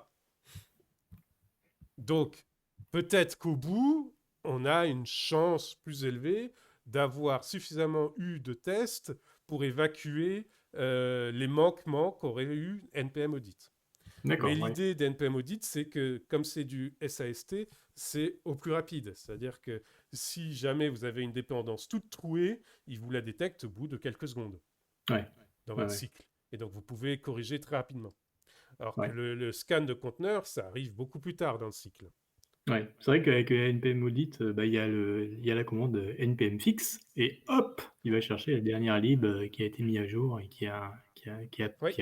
Donc, peut-être qu'au bout, on a une chance plus élevée d'avoir suffisamment eu de tests pour évacuer les manquements qu'aurait eu NPM Audit. Mais D'accord, ouais. l'idée d'NPM Audit, c'est que comme c'est du SAST, c'est au plus rapide. C'est-à-dire que si jamais vous avez une dépendance toute trouée, il vous la détecte au bout de quelques secondes Ouais. dans Ouais, votre ouais. cycle. Et donc vous pouvez corriger très rapidement. Alors que Ouais. le scan de conteneur, ça arrive beaucoup plus tard dans le cycle. Ouais. C'est vrai qu'avec NPM Audit, bah, il y a la commande NPM Fix, et hop, il va chercher la dernière lib qui a été mise à jour et Oui. qui a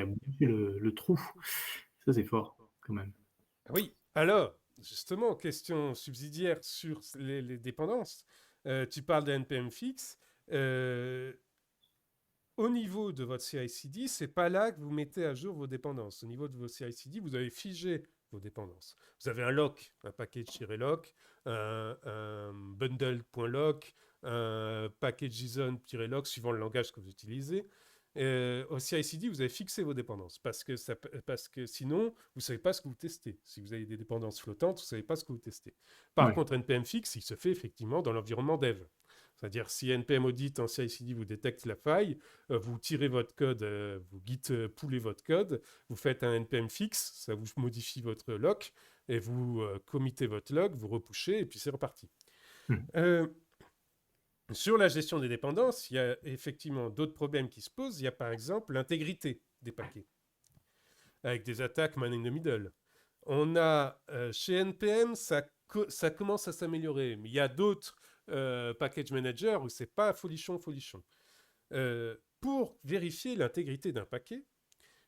bouché le trou. Ça, c'est fort, quand même. Oui. Alors, justement, question subsidiaire sur les dépendances. Tu parles de NPM fixe. Euh, Au niveau de votre CI/CD, c'est pas là que vous mettez à jour vos dépendances. Au niveau de vos CI/CD, vous avez figé vos dépendances. Vous avez un lock, un package-lock, un bundle.lock, un package.json-lock suivant le langage que vous utilisez. Au CI/CD, vous avez fixé vos dépendances parce que sinon, vous ne savez pas ce que vous testez. Si vous avez des dépendances flottantes, vous ne savez pas ce que vous testez. Par Ouais. contre, NPM fixe, il se fait effectivement dans l'environnement dev. C'est-à-dire, si NPM audit en CI/CD vous détecte la faille, vous tirez votre code, vous git poolez votre code, vous faites un npm fixe, ça vous modifie votre lock, et vous committez votre log, vous repouchez, et puis c'est reparti. Mm. Sur la gestion des dépendances, il y a effectivement d'autres problèmes qui se posent. Il y a par exemple l'intégrité des paquets, avec des attaques man in the middle. On a chez NPM, ça commence à s'améliorer, mais il y a d'autres package managers où c'est pas folichon. Pour vérifier l'intégrité d'un paquet,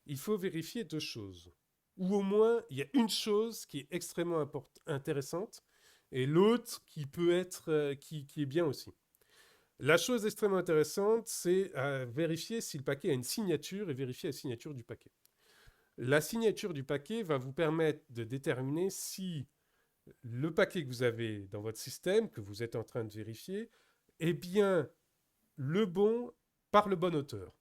il faut vérifier deux choses. Ou au moins, il y a une chose qui est extrêmement intéressante et l'autre qui peut être qui est bien aussi. La chose extrêmement intéressante, c'est vérifier si le paquet a une signature et vérifier la signature du paquet. La signature du paquet va vous permettre de déterminer si le paquet que vous avez dans votre système, que vous êtes en train de vérifier, est bien le bon par le bon auteur.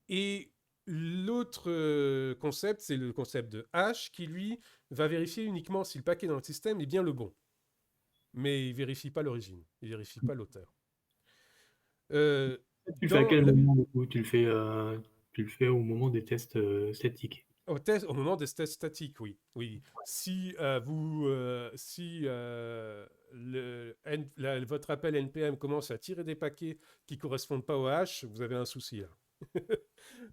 Et l'autre concept, c'est le concept de hash qui, lui, va vérifier uniquement si le paquet dans le système est bien le bon. Mais il ne vérifie pas l'origine, il ne vérifie pas l'auteur. Tu le fais à quel moment du coup? Tu le fais au moment des tests statiques. Au moment des tests statiques, oui. Si votre appel NPM commence à tirer des paquets qui ne correspondent pas au hash, vous avez un souci là.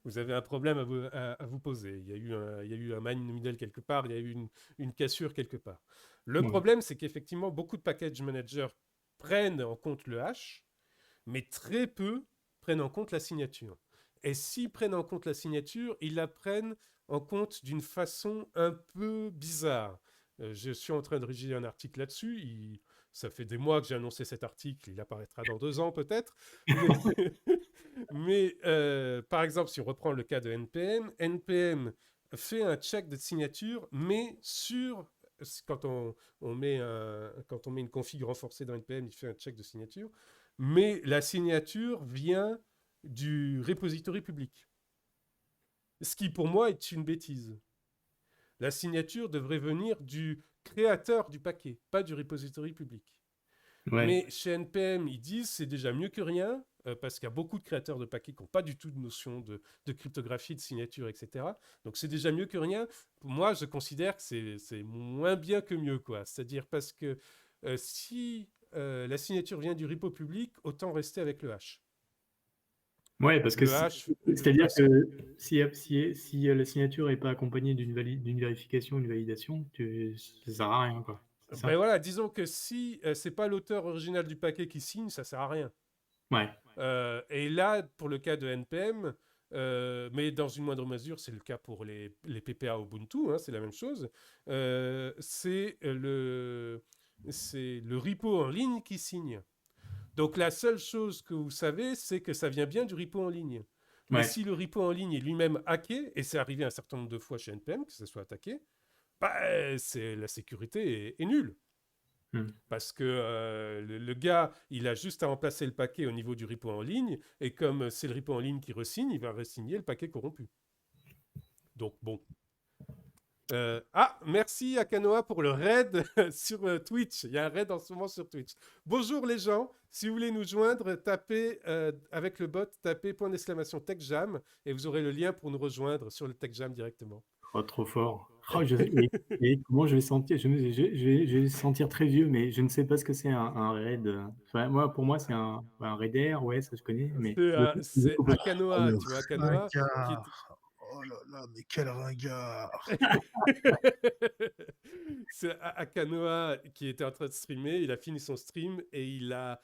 Vous avez un problème à vous poser. Il y a eu un man in the middle quelque part, il y a eu une cassure quelque part. Le problème, c'est qu'effectivement, beaucoup de package managers prennent en compte le hash, mais très peu prennent en compte la signature. Et s'ils prennent en compte la signature, ils la prennent en compte d'une façon un peu bizarre. Je suis en train de rédiger un article là-dessus. Ça fait des mois que j'ai annoncé cet article. Il apparaîtra dans 2 ans peut-être. Mais par exemple, si on reprend le cas de NPM, NPM fait un check de signature, mais quand on met une config renforcée dans NPM, il fait un check de signature, mais la signature vient du repository public. Ce qui pour moi est une bêtise. La signature devrait venir du créateur du paquet, pas du repository public. Ouais. Mais chez NPM, ils disent c'est déjà mieux que rien, parce qu'il y a beaucoup de créateurs de paquets qui n'ont pas du tout de notion de cryptographie, de signature, etc. Donc c'est déjà mieux que rien. Moi, je considère que c'est moins bien que mieux, quoi. C'est-à-dire parce que si la signature vient du repo public, autant rester avec le hash. Ouais, parce que c'est-à-dire que si la signature n'est pas accompagnée d'une vérification, une validation, ça sert à rien, quoi. Ben voilà, disons que si c'est pas l'auteur original du paquet qui signe, ça sert à rien. Ouais. Et là, pour le cas de NPM, mais dans une moindre mesure, c'est le cas pour les PPA Ubuntu, hein, c'est la même chose. C'est le repo en ligne qui signe. Donc la seule chose que vous savez, c'est que ça vient bien du repo en ligne. Mais si le repo en ligne est lui-même hacké, et c'est arrivé un certain nombre de fois chez NPM que ça soit attaqué, bah, la sécurité est nulle. Parce que le gars, il a juste à remplacer le paquet au niveau du repo en ligne, et comme c'est le repo en ligne qui resigne, il va resigner le paquet corrompu. Donc bon. Merci à Kanoa pour le raid sur Twitch. Il y a un raid en ce moment sur Twitch. Bonjour les gens, si vous voulez nous joindre, tapez avec le bot, tapez !TechJam et vous aurez le lien pour nous rejoindre sur le TechJam directement. Oh, trop fort. Oh, et comment je vais sentir? Je vais sentir très vieux, mais je ne sais pas ce que c'est un raid. Enfin, pour moi, c'est un raider, ouais, ça je connais. Mais c'est Akanoa, tu vois, Akanoa. Oh là là, mais quel ringard! C'est Akanoa qui était en train de streamer, il a fini son stream et il a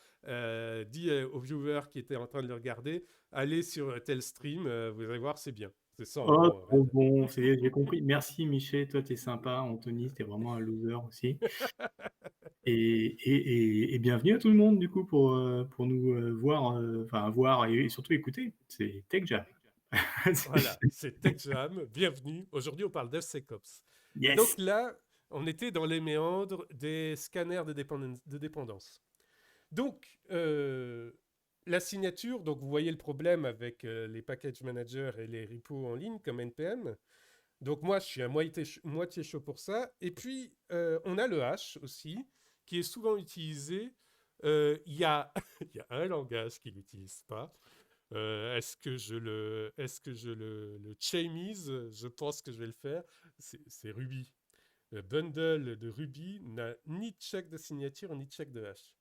dit aux viewers qui étaient en train de le regarder, allez sur tel stream, vous allez voir, c'est bien. C'est ça, en Oh, gros, trop arrête. bon, j'ai compris. Merci Michel, toi t'es sympa. Anthony, t'es vraiment un loser aussi. Et bienvenue à tout le monde du coup pour nous voir, enfin voir et surtout écouter. C'est Tech Jam. Voilà, c'est TechJam, bienvenue. Aujourd'hui, on parle DevSecOps. Et donc Yes. là, on était dans les méandres des scanners de dépendance. Donc, la signature, donc vous voyez le problème avec les package managers et les repos en ligne comme NPM. Donc moi, je suis à moitié chaud pour ça. Et puis, on a le hash aussi, qui est souvent utilisé. Il y a, il y a un langage qui l'utilise pas. Est-ce que je le chamise? Je pense que je vais le faire. C'est Ruby. Le bundle de Ruby n'a ni check de signature ni check de hash.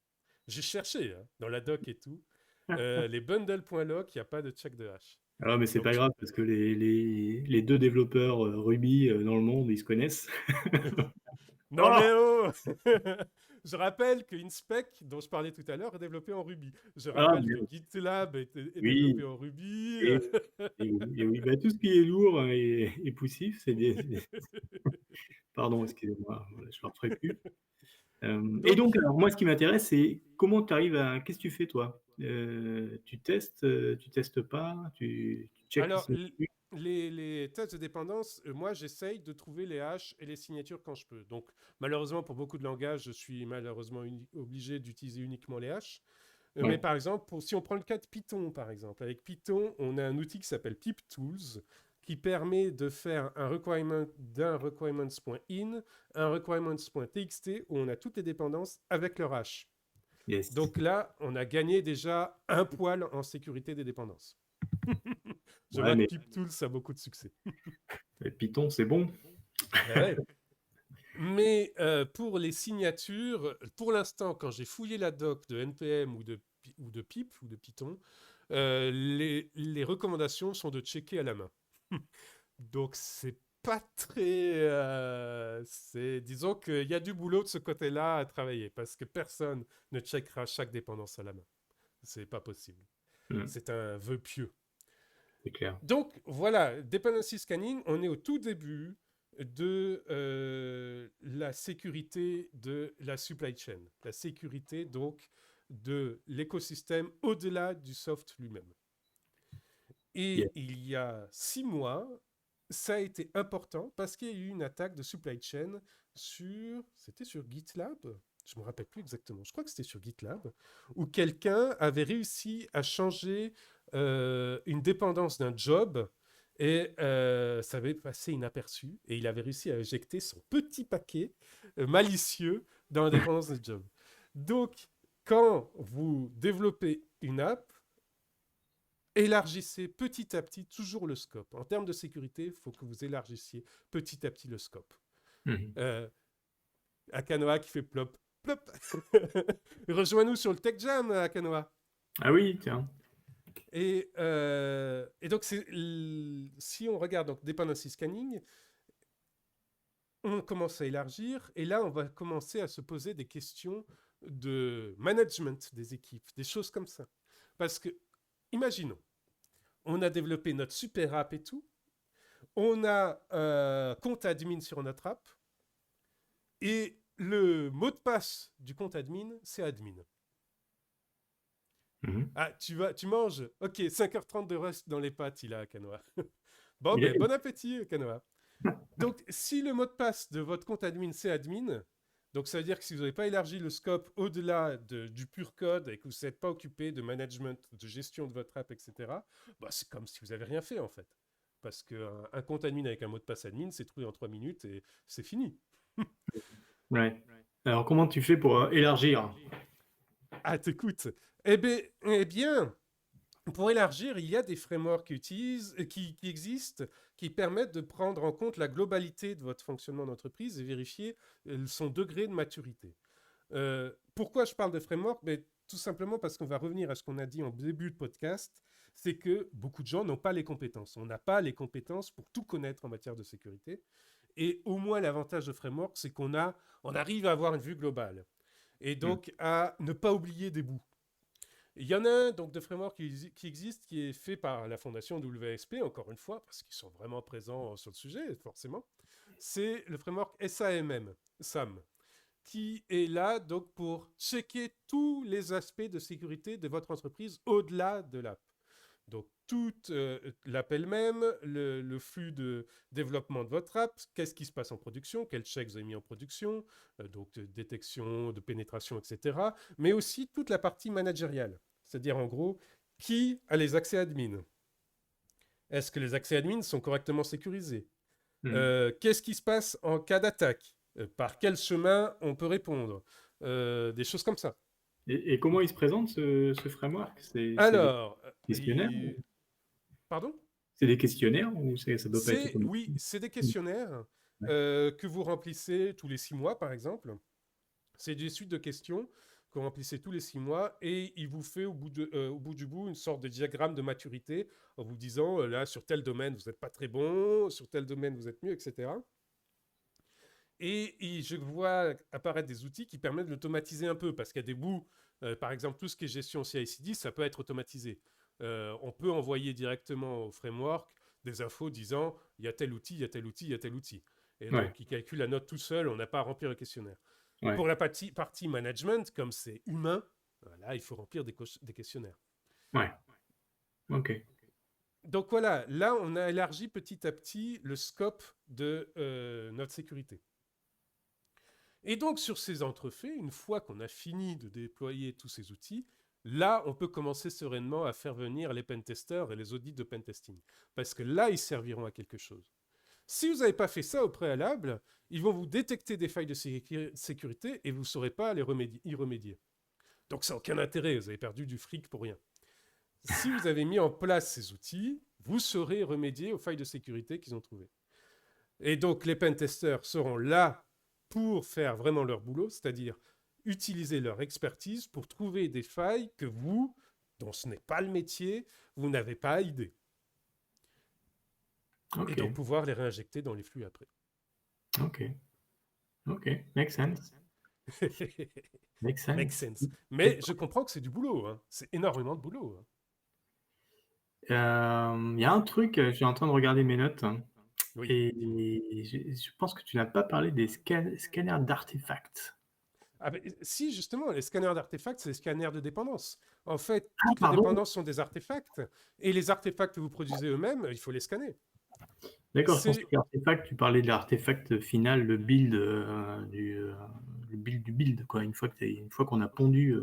J'ai cherché hein, dans la doc et tout. Les bundles.lock, il n'y a pas de check de hash. Alors mais c'est pas Donc, grave parce que les deux développeurs Ruby dans le monde ils se connaissent. non Oh, mais oh Je rappelle que InSpec, dont je parlais tout à l'heure, est développé en Ruby. Je ah rappelle que merde. GitLab est Oui. développé en Ruby. Et, et oui, bah, tout ce qui est lourd et poussif, pardon, excusez-moi, voilà, je ne le referai plus. Et Donc, donc, alors moi, ce qui m'intéresse, c'est comment tu arrives à. Qu'est-ce que tu fais, toi? Tu testes pas, tu checkes les alors, signatures. les tests de dépendance, moi, j'essaye de trouver les hashes et les signatures quand je peux. Donc, malheureusement, pour beaucoup de langages, je suis malheureusement obligé d'utiliser uniquement les hashes. Mais Ouais. par exemple, si on prend le cas de Python, par exemple, avec Python, on a un outil qui s'appelle PypTools qui permet de faire un requirement d'un requirements.in, un requirements.txt où on a toutes les dépendances avec leur hash. Yes. Donc là, on a gagné déjà un poil en sécurité des dépendances. Je Ouais, vois que mais PypTools a beaucoup de succès. Python, c'est bon. Ah ouais. Mais pour les signatures, pour l'instant, quand j'ai fouillé la doc de NPM ou de Pip ou de Python, les recommandations sont de checker à la main. Donc c'est pas très... disons qu'il y a du boulot de ce côté-là à travailler parce que personne ne checkera chaque dépendance à la main. C'est pas possible. C'est un vœu pieux. C'est clair. Donc voilà, dependency scanning, on est au tout début de la sécurité de la supply chain, la sécurité donc de l'écosystème au-delà du soft lui-même. Yes. Et il y a 6 mois, ça a été important parce qu'il y a eu une attaque de supply chain c'était sur GitLab, je ne me rappelle plus exactement, je crois que c'était sur GitLab, où quelqu'un avait réussi à changer une dépendance d'un job et ça avait passé inaperçu et il avait réussi à injecter son petit paquet malicieux dans la dépendance d'un job. Donc, quand vous développez une app, élargissez petit à petit toujours le scope. En termes de sécurité, il faut que vous élargissiez petit à petit le scope. Mhm. Akanoa qui fait plop, plop. Rejoins-nous sur le Tech Jam, Akanoa. Ah oui, tiens. Et donc, si on regarde donc dependency scanning, on commence à élargir et là, on va commencer à se poser des questions de management des équipes, des choses comme ça. Parce que, imaginons, on a développé notre super app et tout, on a un compte admin sur notre app, et le mot de passe du compte admin, c'est admin. Mhm. Ah, tu manges? Ok, 5h30 de reste dans les pâtes, il a Canoa. Bon, Il ben, est- bon appétit, Canoa. Donc, si le mot de passe de votre compte admin, c'est admin, donc ça veut dire que si vous n'avez pas élargi le scope au-delà du pur code et que vous n'êtes pas occupé de management, de gestion de votre app, etc., bah, c'est comme si vous n'avez rien fait, en fait. Parce qu'un compte admin avec un mot de passe admin, c'est trouvé en 3 minutes et c'est fini. Ouais. Alors, comment tu fais pour élargir? Ah, t'écoutes. Eh bien, pour élargir, il y a des frameworks qui existent, qui permettent de prendre en compte la globalité de votre fonctionnement d'entreprise et vérifier son degré de maturité. Pourquoi je parle de framework? Tout simplement parce qu'on va revenir à ce qu'on a dit en début de podcast, c'est que beaucoup de gens n'ont pas les compétences. On n'a pas les compétences pour tout connaître en matière de sécurité. Et au moins, l'avantage de framework, c'est on arrive à avoir une vue globale. Et donc à ne pas oublier des bouts. Il y en a un donc, de framework qui existe, qui est fait par la fondation WSP, encore une fois, parce qu'ils sont vraiment présents sur le sujet, forcément. C'est le framework SAM, qui est là donc pour checker tous les aspects de sécurité de votre entreprise au-delà de l'app. Donc, toute l'app elle-même, le flux de développement de votre app, qu'est-ce qui se passe en production, quels checks vous avez mis en production, donc de détection, de pénétration, etc. Mais aussi toute la partie managériale, c'est-à-dire en gros, qui a les accès admin? Est-ce que les accès admin sont correctement sécurisés? Qu'est-ce qui se passe en cas d'attaque? Par quel chemin on peut répondre? Des choses comme ça. Et comment il se présente ce framework? C'est des Alors, questionnaires? pardon? C'est des questionnaires ou ça doit pas être automatique? Oui, c'est des questionnaires Ouais. que vous remplissez tous les 6 mois, par exemple. C'est des suites de questions que vous remplissez tous les 6 mois et il vous fait au bout du bout une sorte de diagramme de maturité en vous disant là, sur tel domaine, vous n'êtes pas très bon, sur tel domaine, vous êtes mieux, etc. Et je vois apparaître des outils qui permettent de l'automatiser un peu parce qu'il y a des bouts, par exemple, tout ce qui est gestion CI/CD, ça peut être automatisé. On peut envoyer directement au framework des infos disant il y a tel outil, il y a tel outil, il y a tel outil. Et Ouais. donc, il calcule la note tout seul, on n'a pas à remplir le questionnaire. Ouais. Pour la partie management, comme c'est humain, là, il faut remplir des questionnaires. Ouais. Ok. Donc voilà, là, on a élargi petit à petit le scope de notre sécurité. Et donc, sur ces entrefaits, une fois qu'on a fini de déployer tous ces outils, là, on peut commencer sereinement à faire venir les pentesters et les audits de pentesting. Parce que là, ils serviront à quelque chose. Si vous n'avez pas fait ça au préalable, ils vont vous détecter des failles de sécurité et vous ne saurez pas y remédier. Donc, ça n'a aucun intérêt, vous avez perdu du fric pour rien. Si vous avez mis en place ces outils, vous saurez remédier aux failles de sécurité qu'ils ont trouvées. Et donc, les pentesters seront là pour faire vraiment leur boulot, c'est-à-dire utiliser leur expertise pour trouver des failles que vous, dont ce n'est pas le métier, vous n'avez pas idée. Ok. Et donc pouvoir les réinjecter dans les flux après. Ok. Ok. Make sense. Make sense. Make sense. Mais je comprends que c'est du boulot. Hein. C'est énormément de boulot. Il y a un truc, je suis en train de regarder mes notes Oui. et je pense que tu n'as pas parlé des scanners d'artefacts. Ah ben, si, justement, les scanners d'artefacts, c'est les scanners de dépendance. En fait, Ah, toutes les pardon. dépendances sont des artefacts. Et les artefacts que vous produisez eux-mêmes, il faut les scanner. D'accord, je pensais que l'artefact, tu parlais de l'artefact final, le build, le build du build, quoi. Une fois qu'on a pondu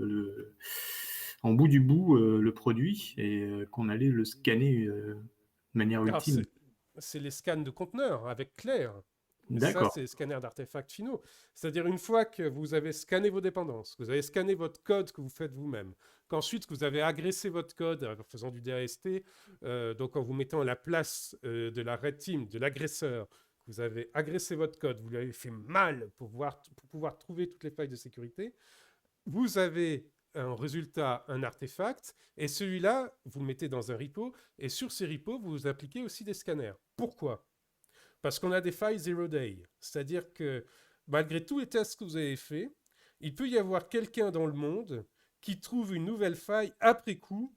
en bout du bout le produit et qu'on allait le scanner de manière Alors, ultime. c'est les scans de conteneurs avec Claire. Et ça, D'accord. c'est les scanners d'artefacts finaux. C'est-à-dire, une fois que vous avez scanné vos dépendances, que vous avez scanné votre code que vous faites vous-même, qu'ensuite que vous avez agressé votre code en faisant du DAST, donc en vous mettant à la place de la red team, de l'agresseur, vous avez agressé votre code, vous lui avez fait mal pour pouvoir trouver toutes les failles de sécurité, vous avez en résultat un artefact, et celui-là, vous le mettez dans un repo, et sur ces repos, vous appliquez aussi des scanners. Pourquoi ? Parce qu'on a des failles zero day. C'est-à-dire que malgré tous les tests que vous avez faits, il peut y avoir quelqu'un dans le monde qui trouve une nouvelle faille après coup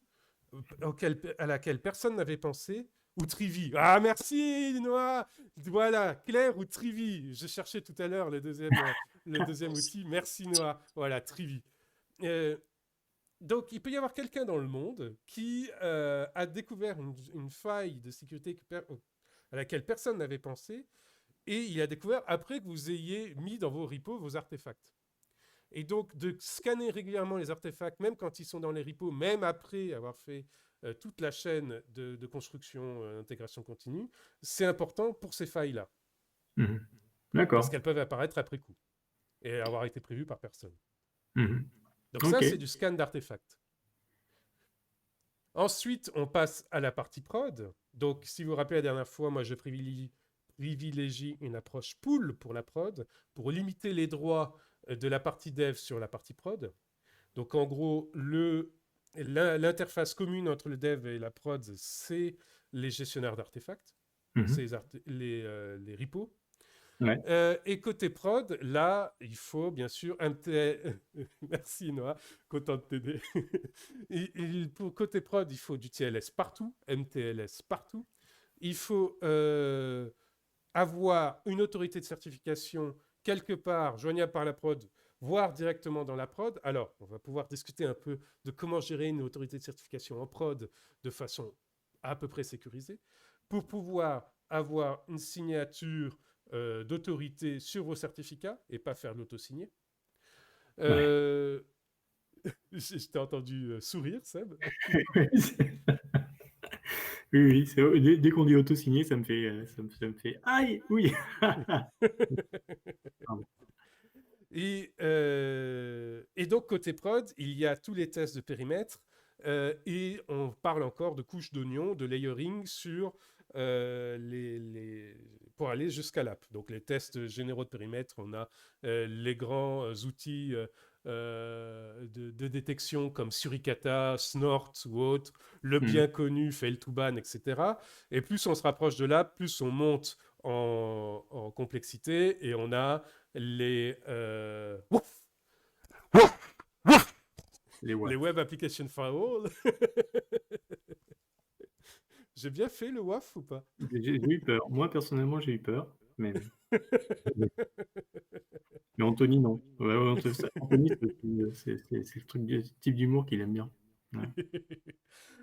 à laquelle personne n'avait pensé, ou Trivi. Ah, merci, Noah. Voilà, Claire ou Trivi. Je cherchais tout à l'heure le deuxième outil. Merci, Noah. Voilà, Trivi. Donc, il peut y avoir quelqu'un dans le monde qui a découvert une faille de sécurité à laquelle personne n'avait pensé, et il a découvert après que vous ayez mis dans vos repos vos artefacts. Et donc, de scanner régulièrement les artefacts, même quand ils sont dans les repos, même après avoir fait toute la chaîne de construction, intégration continue, c'est important pour ces failles-là. Mmh. D'accord. Parce qu'elles peuvent apparaître après coup et avoir été prévues par personne. Mmh. Donc Ok. ça, c'est du scan d'artefacts. Ensuite, on passe à la partie prod. Donc, si vous vous rappelez la dernière fois, moi, je privilégie une approche pool pour la prod, pour limiter les droits de la partie dev sur la partie prod. Donc, en gros, l'interface commune entre le dev et la prod, c'est les gestionnaires d'artefacts, Mmh. c'est les repos. Ouais. Et côté prod, là, il faut bien sûr MTL. Merci Noah, content de t'aider. Pour côté prod, il faut du TLS partout, MTLS partout. Il faut avoir une autorité de certification quelque part, joignable par la prod, voire directement dans la prod. Alors, on va pouvoir discuter un peu de comment gérer une autorité de certification en prod de façon à peu près sécurisée, pour pouvoir avoir une signature d'autorité sur vos certificats et pas faire de l'auto-signer. Ouais. Je t'ai entendu sourire, Seb. Oui, oui, dès qu'on dit auto-signé, ça me fait aïe, oui. Pardon. Et donc, côté prod, il y a tous les tests de périmètre et on parle encore de couches d'oignon, de layering sur pour aller jusqu'à l'app. Donc, les tests généraux de périmètre, on a les grands outils de détection comme Suricata, Snort ou autre, le Mm. bien connu Fail2Ban, etc. Et plus on se rapproche de l'app, plus on monte en complexité et on a les, Les les WAF. Web Application Firewall. J'ai bien fait le WAF ou pas? J'ai eu peur. Moi, personnellement, j'ai eu peur. Mais Anthony, non. Ouais, ouais, Anthony, c'est le type d'humour qu'il aime bien. Ouais.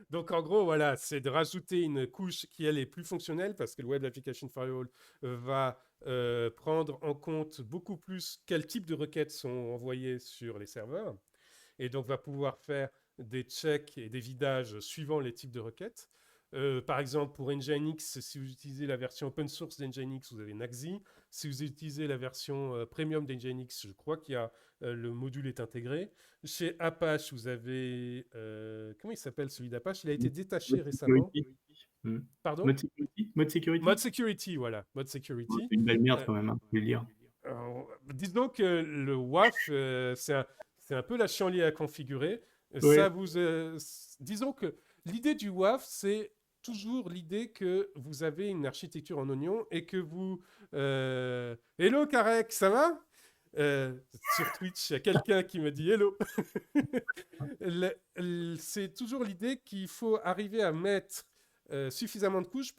Donc en gros, voilà, c'est de rajouter une couche qui elle est plus fonctionnelle parce que le Web Application Firewall va prendre en compte beaucoup plus quel type de requêtes sont envoyées sur les serveurs et donc va pouvoir faire des checks et des vidages suivant les types de requêtes. Par exemple, pour Nginx, si vous utilisez la version open source d'Nginx, vous avez Naxi. Si vous utilisez la version premium d'Nginx, je crois qu'il y a le module est intégré. Chez Apache, vous avez comment il s'appelle celui d'Apache? Il a été détaché Mode récemment. security. Mm. Pardon? Mode security. Mode Mode security. Security, voilà, Mode Ouais, Security. c'est une belle merde Euh, quand même, je vais le dire. Disons que le WAF, c'est un peu la chienlit à configurer. Ça Ouais. vous, disons que l'idée du WAF, c'est toujours l'idée que vous avez une architecture en oignon et que vous... Hello Karek, ça va? Sur Twitch, il y a quelqu'un qui me dit hello. C'est toujours l'idée qu'il faut arriver à mettre suffisamment de couches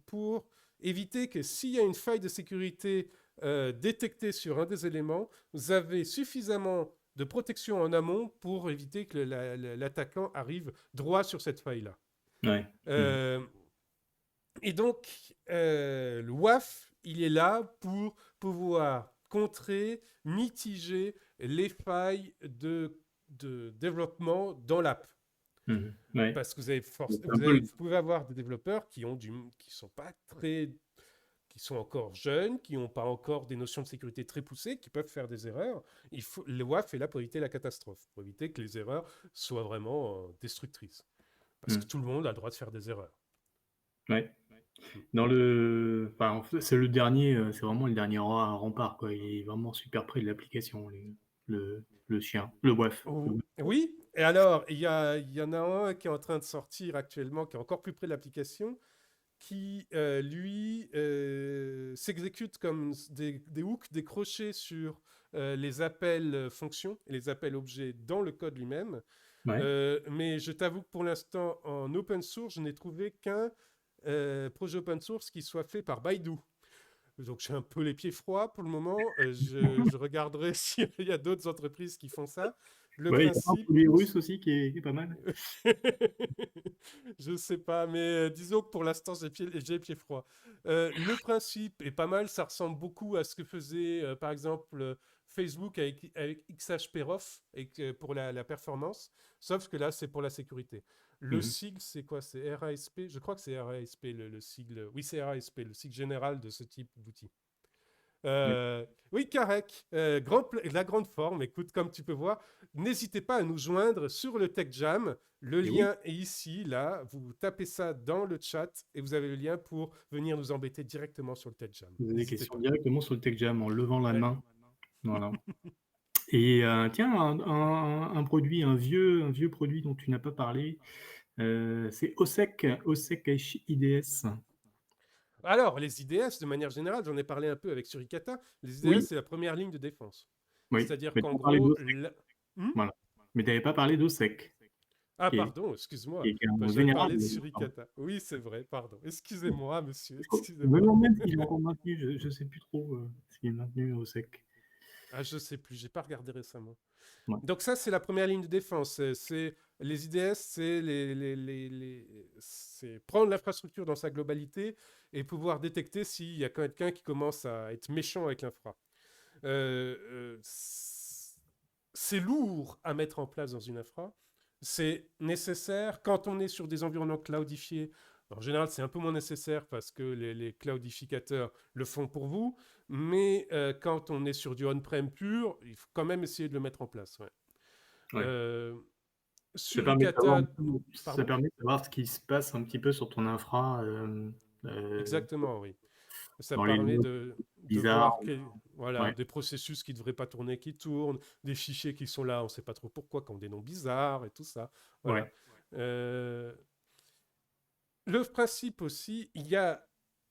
pour éviter que s'il y a une faille de sécurité détectée sur un des éléments, vous avez suffisamment de protection en amont pour éviter que l'attaquant arrive droit sur cette faille-là. Ouais. Euh, et donc, le WAF, il est là pour pouvoir contrer, mitiger les failles de développement dans l'app. Ouais. Parce que C'est un peu vous pouvez avoir des développeurs qui sont pas très, qui sont encore jeunes, qui n'ont pas encore des notions de sécurité très poussées, qui peuvent faire des erreurs. Le WAF est là pour éviter la catastrophe, pour éviter que les erreurs soient vraiment destructrices. Parce que tout le monde a le droit de faire des erreurs. Ouais. Enfin, en fait, c'est c'est vraiment le dernier rempart, quoi. Il est vraiment super près de l'application, le chien, le WAF. Oui, et alors, il y en a un qui est en train de sortir actuellement, qui est encore plus près de l'application, qui, lui, s'exécute comme des hooks, des crochets sur les appels fonctions et les appels objets dans le code lui-même. Ouais. Mais je t'avoue que pour l'instant, en open source, je n'ai trouvé qu'un projet open source qui soit fait par Baidu. Donc j'ai un peu les pieds froids pour le moment. Je regarderai s'il y a d'autres entreprises qui font ça. Le Ouais, il y a un principe, produit russe aussi qui est pas mal. je sais pas, mais disons que pour l'instant j'ai les pieds froids. Le principe est pas mal, ça ressemble beaucoup à ce que faisait par exemple Facebook avec XHPROF pour la performance, sauf que là c'est pour la sécurité. Le sigle, c'est quoi? C'est RASP? Je crois que c'est RASP le sigle. Oui, c'est RASP, le sigle général de ce type d'outil. Oui, Karek, la grande forme. Écoute, comme tu peux voir, n'hésitez pas à nous joindre sur le Tech Jam. Le Et oui, lien est ici, là. Vous tapez ça dans le chat et vous avez le lien pour venir nous embêter directement sur le Tech Jam. vous avez des N'hésitez questions pas. directement sur le Tech Jam en levant la Ouais. main. Voilà. Et tiens, un produit, un vieux produit dont tu n'as pas parlé, c'est OSEC IDS. Alors, les IDS, de manière générale, j'en ai parlé un peu avec Suricata, les IDS, Oui, c'est la première ligne de défense. oui, C'est-à-dire mais tu qu'en as parlé gros... d'OSEC, Hmm. voilà. Mais tu n'avais pas parlé d'OSEC, Ah, qui est, pardon, qui excuse-moi. est Bah, un j'avais vénérable. parlé de Suricata. Oui, c'est vrai, pardon. Excusez-moi, monsieur, Me excusez-moi. demande même s'il est encore maintenu, je ne sais plus trop s'il est maintenu OSEC. Ah, je sais plus, j'ai pas regardé récemment. Ouais. Donc ça, c'est la première ligne de défense. Les IDS, c'est c'est prendre l'infrastructure dans sa globalité et pouvoir détecter s'il y a quelqu'un qui commence à être méchant avec l'infra. Euh, euh, c'est lourd à mettre en place dans une infra. C'est nécessaire quand on est sur des environnements cloudifiés. En général, c'est un peu moins nécessaire parce que les cloudificateurs le font pour vous. Mais quand on est sur du on-prem pur, il faut quand même essayer de le mettre en place. Ouais. Ouais. Euh, Ça permet de savoir, Suricata, ça pardon. permet de savoir ce qui se passe un petit peu sur ton infra euh, Exactement, oui. Ça dans les permet nodes de bizarres. voir voilà, Ouais. des processus qui ne devraient pas tourner qui tournent, des fichiers qui sont là, on ne sait pas trop pourquoi, qui ont des noms bizarres et tout ça. Voilà. Ouais. Euh, le principe aussi, il y a,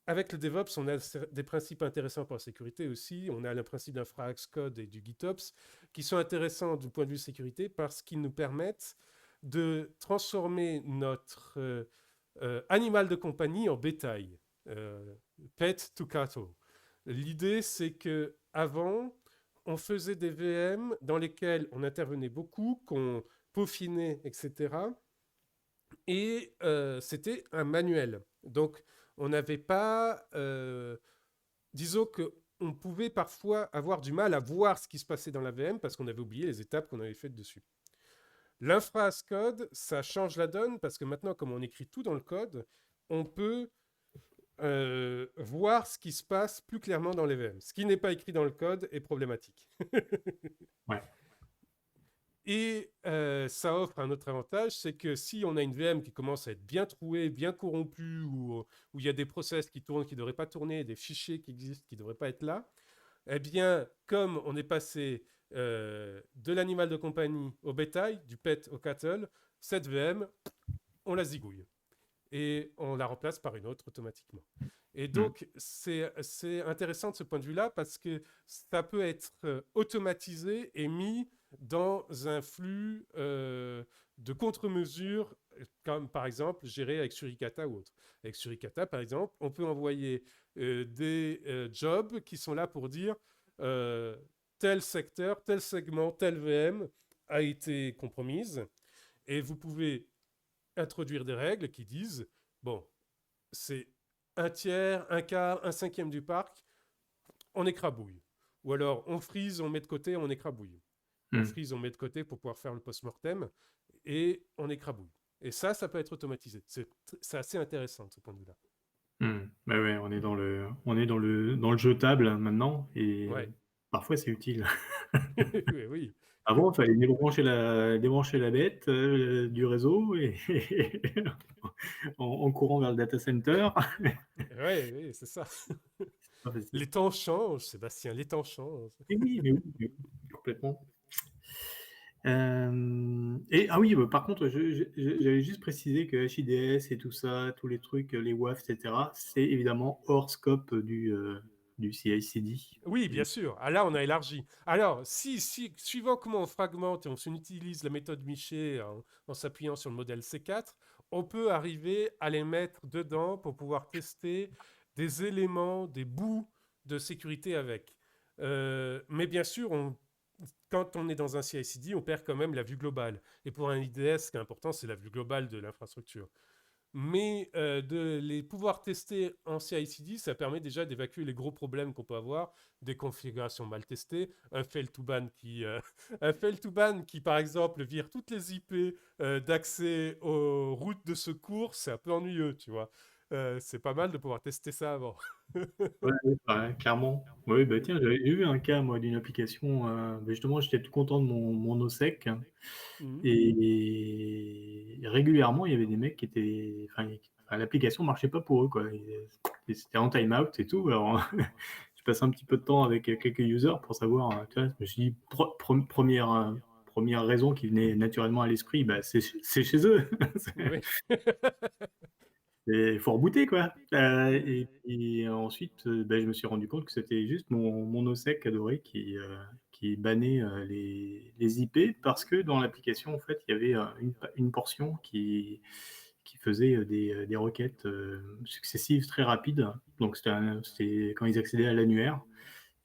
avec le DevOps, on a des principes intéressants pour la sécurité aussi. On a le principe d'InfraXcode et du GitOps qui sont intéressants du point de vue sécurité parce qu'ils nous permettent de transformer notre animal de compagnie en bétail. Euh, Pet to cattle. L'idée, c'est que avant, on faisait des VM dans lesquels on intervenait beaucoup, qu'on peaufinait, etc. Et c'était un manuel. Donc, on n'avait pas... disons que on pouvait parfois avoir du mal à voir ce qui se passait dans la VM parce qu'on avait oublié les étapes qu'on avait faites dessus. L'infra as code, ça change la donne parce que maintenant, comme on écrit tout dans le code, on peut voir ce qui se passe plus clairement dans les VM. Ce qui n'est pas écrit dans le code est problématique. Ouais. Et ça offre un autre avantage, c'est que si on a une VM qui commence à être bien trouée, bien corrompue, où il y a des process qui tournent, qui ne devraient pas tourner, des fichiers qui existent, qui ne devraient pas être là, eh bien, comme on est passé de l'animal de compagnie au bétail, du pet au cattle, cette VM, on la zigouille. Et on la remplace par une autre automatiquement. Et Mm. donc, c'est intéressant de ce point de vue-là parce que ça peut être automatisé et mis dans un flux de contre-mesures, comme par exemple géré avec Suricata ou autre. Avec Suricata, par exemple, on peut envoyer des jobs qui sont là pour dire euh, tel secteur, tel segment, tel VM a été compromise. Et vous pouvez introduire des règles qui disent, bon, c'est un tiers, un quart, un cinquième du parc, on écrabouille. Ou alors on freeze, on met de côté, on écrabouille. On Mm. freeze, on met de côté pour pouvoir faire le post-mortem et on écrabouille. Et ça peut être automatisé. C'est assez intéressant de ce point de vue-là. Mm. Bah ouais, on est dans le jetable maintenant et Ouais, parfois c'est utile. oui, oui. Avant, il fallait débrancher la bête du réseau et en courant vers le data center. Ouais, oui, c'est ça. C'est pas facile. Les temps changent, Sébastien, les temps changent. Mais oui, complètement. Et ah oui, bah, par contre, j'avais juste précisé que HIDS et tout ça, tous les trucs, les WAF, etc., c'est évidemment hors scope du CI/CD. Oui, bien sûr. Ah, là, on a élargi. Alors, suivant comment on fragmente et on utilise la méthode Miché en s'appuyant sur le modèle C4, on peut arriver à les mettre dedans pour pouvoir tester des éléments, des bouts de sécurité avec. Mais bien sûr, quand on est dans un CI/CD, on perd quand même la vue globale. Et pour un IDS, ce qui est important, c'est la vue globale de l'infrastructure. Mais de les pouvoir tester en CI/CD, ça permet déjà d'évacuer les gros problèmes qu'on peut avoir, des configurations mal testées, un fail-to-ban un fail-to-ban qui, par exemple, vire toutes les IP d'accès aux routes de secours, c'est un peu ennuyeux, tu vois. C'est pas mal de pouvoir tester ça avant. Ouais, ouais, ouais, clairement. Oui, bah tiens, j'ai eu un cas, moi, d'une application. Bah, justement, j'étais tout content de mon OSEC. Mhm. Et régulièrement, il y avait des mecs qui étaient. Enfin, l'application marchait pas pour eux, quoi. C'était en time-out et tout. Alors, je passe un petit peu de temps avec quelques users pour savoir. Tu vois, je me suis dit, première raison qui venait naturellement à l'esprit, bah, c'est chez eux. Oui. Il faut rebooter, quoi. Et ensuite, je me suis rendu compte que c'était juste mon OSEC adoré qui bannait les IP parce que dans l'application, en fait, il y avait une portion qui faisait des requêtes successives très rapides. Donc, c'était quand ils accédaient à l'annuaire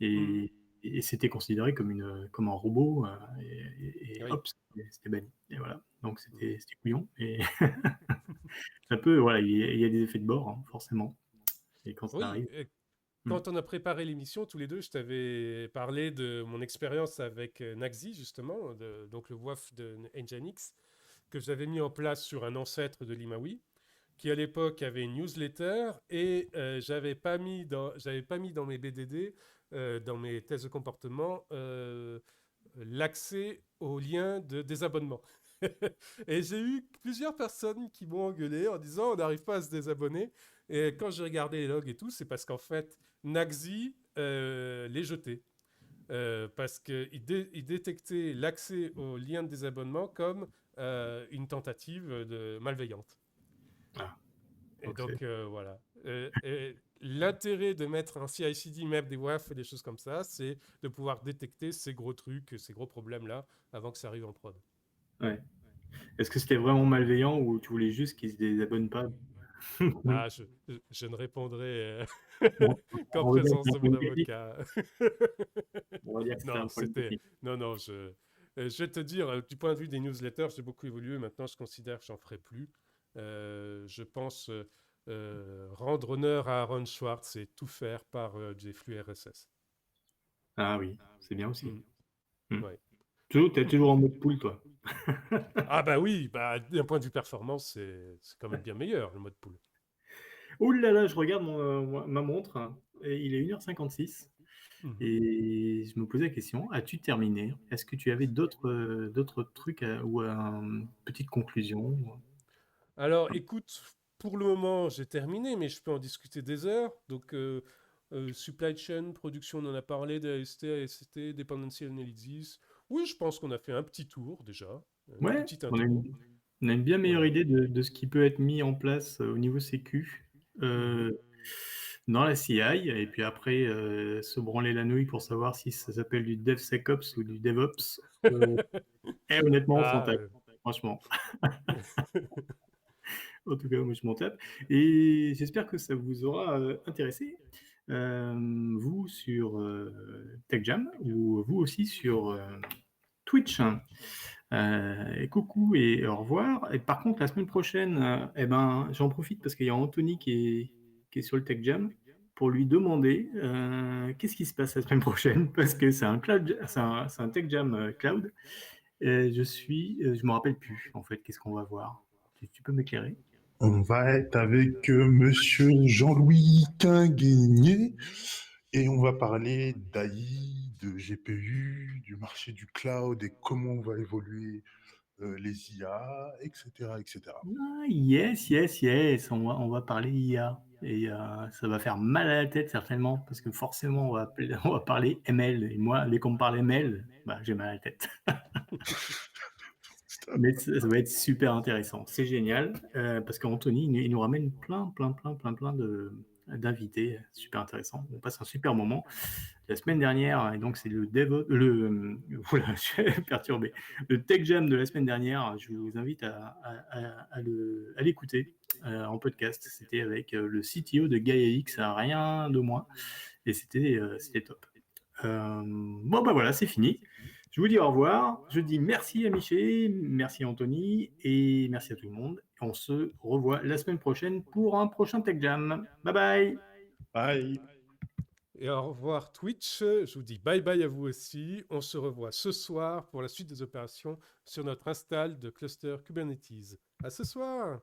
Mhm. et c'était considéré comme un robot et Oui. hop, c'était banni. Et voilà. Donc, Mhm. c'était couillon. Et ça peut, voilà, il y a des effets de bord, hein, forcément. Et quand ça Oui, arrive. Mm. quand on a préparé l'émission, tous les deux, je t'avais parlé de mon expérience avec Naxi, justement, donc le WAF de Nginx, que j'avais mis en place sur un ancêtre de l'Imawi, qui à l'époque avait une newsletter, et j'avais pas mis dans mes BDD, dans mes tests de comportement, l'accès aux liens de désabonnement. Et j'ai eu plusieurs personnes qui m'ont engueulé en disant on n'arrive pas à se désabonner. Et quand j'ai regardé les logs et tout, c'est parce qu'en fait, Naxi les jetait. Parce qu'il détectait l'accès aux liens de désabonnement comme une tentative malveillante. Ah, Et donc donc, voilà. Et l'intérêt de mettre un CI/CD, même des WAF et des choses comme ça, c'est de pouvoir détecter ces gros trucs, ces gros problèmes-là, avant que ça arrive en prod. ouais. Est-ce que c'était vraiment malveillant ou tu voulais juste qu'ils se désabonnent pas? Ah, je ne répondrai Bon, qu'en on va dire que présence c'est un de mon problème technique. avocat. On va dire que c'était un Non, problème c'était. technique. Non, non, je vais te dire, du point de vue des newsletters, j'ai beaucoup évolué. Maintenant, je considère que j'en ferai plus. Je pense rendre honneur à Aaron Schwartz et tout faire par des flux RSS. Ah oui, c'est bien aussi. Mm, Mm. ouais. T'es toujours en mode pool, toi. Ah bah oui, bah, d'un point de vue performance, c'est quand même bien meilleur, le mode pool. Ouh là là, je regarde ma montre, hein, et il est 1h56 Mhm. et je me posais la question, as-tu terminé? Est-ce que tu avais d'autres trucs ou une petite conclusion? Alors, écoute, pour le moment, j'ai terminé, mais je peux en discuter des heures. Donc, supply chain, production, on en a parlé, DAST, AST, dependency analysis. Oui, je pense qu'on a fait un petit tour déjà, une Ouais, petite intro. on a une bien meilleure Voilà. idée de ce qui peut être mis en place au niveau sécu Mhm. dans la CI, et puis après se branler la nouille pour savoir si ça s'appelle du DevSecOps ou du DevOps. Et honnêtement, on s'en Ah, tape, franchement. En tout cas, moi, je m'en tape. Et j'espère que ça vous aura intéressé, vous sur TechJam ou vous aussi sur Twitch. Et coucou et au revoir. Et par contre, la semaine prochaine, j'en profite parce qu'il y a Anthony qui est sur le Tech Jam pour lui demander qu'est-ce qui se passe la semaine prochaine parce que c'est un Tech Jam cloud. Et je me rappelle plus en fait qu'est-ce qu'on va voir. Tu peux m'éclairer? On va être avec Monsieur Jean-Louis Tinguigné et on va parler d'AI, de GPU, du marché du cloud et comment on va évoluer les IA, etc., etc. Ah, yes, yes, yes. On va parler IA. Et ça va faire mal à la tête certainement parce que forcément on va parler ML. Et moi, dès qu'on me parle ML, j'ai mal à la tête. Mais ça va être super intéressant. C'est génial parce qu'Anthony, il nous ramène plein d'invités super intéressants. On passe un super moment. La semaine dernière, et donc c'est voilà, je suis perturbé. Le Tech Jam de la semaine dernière, je vous invite à l'écouter en podcast. C'était avec le CTO de GaiaX, rien de moins. Et c'était top. Voilà, c'est fini. Je vous dis au revoir. Je dis merci à Miché, merci à Anthony et merci à tout le monde. On se revoit la semaine prochaine pour un prochain Tech Jam. Bye bye. Bye. Et au revoir Twitch. Je vous dis bye bye à vous aussi. On se revoit ce soir pour la suite des opérations sur notre install de cluster Kubernetes. À ce soir!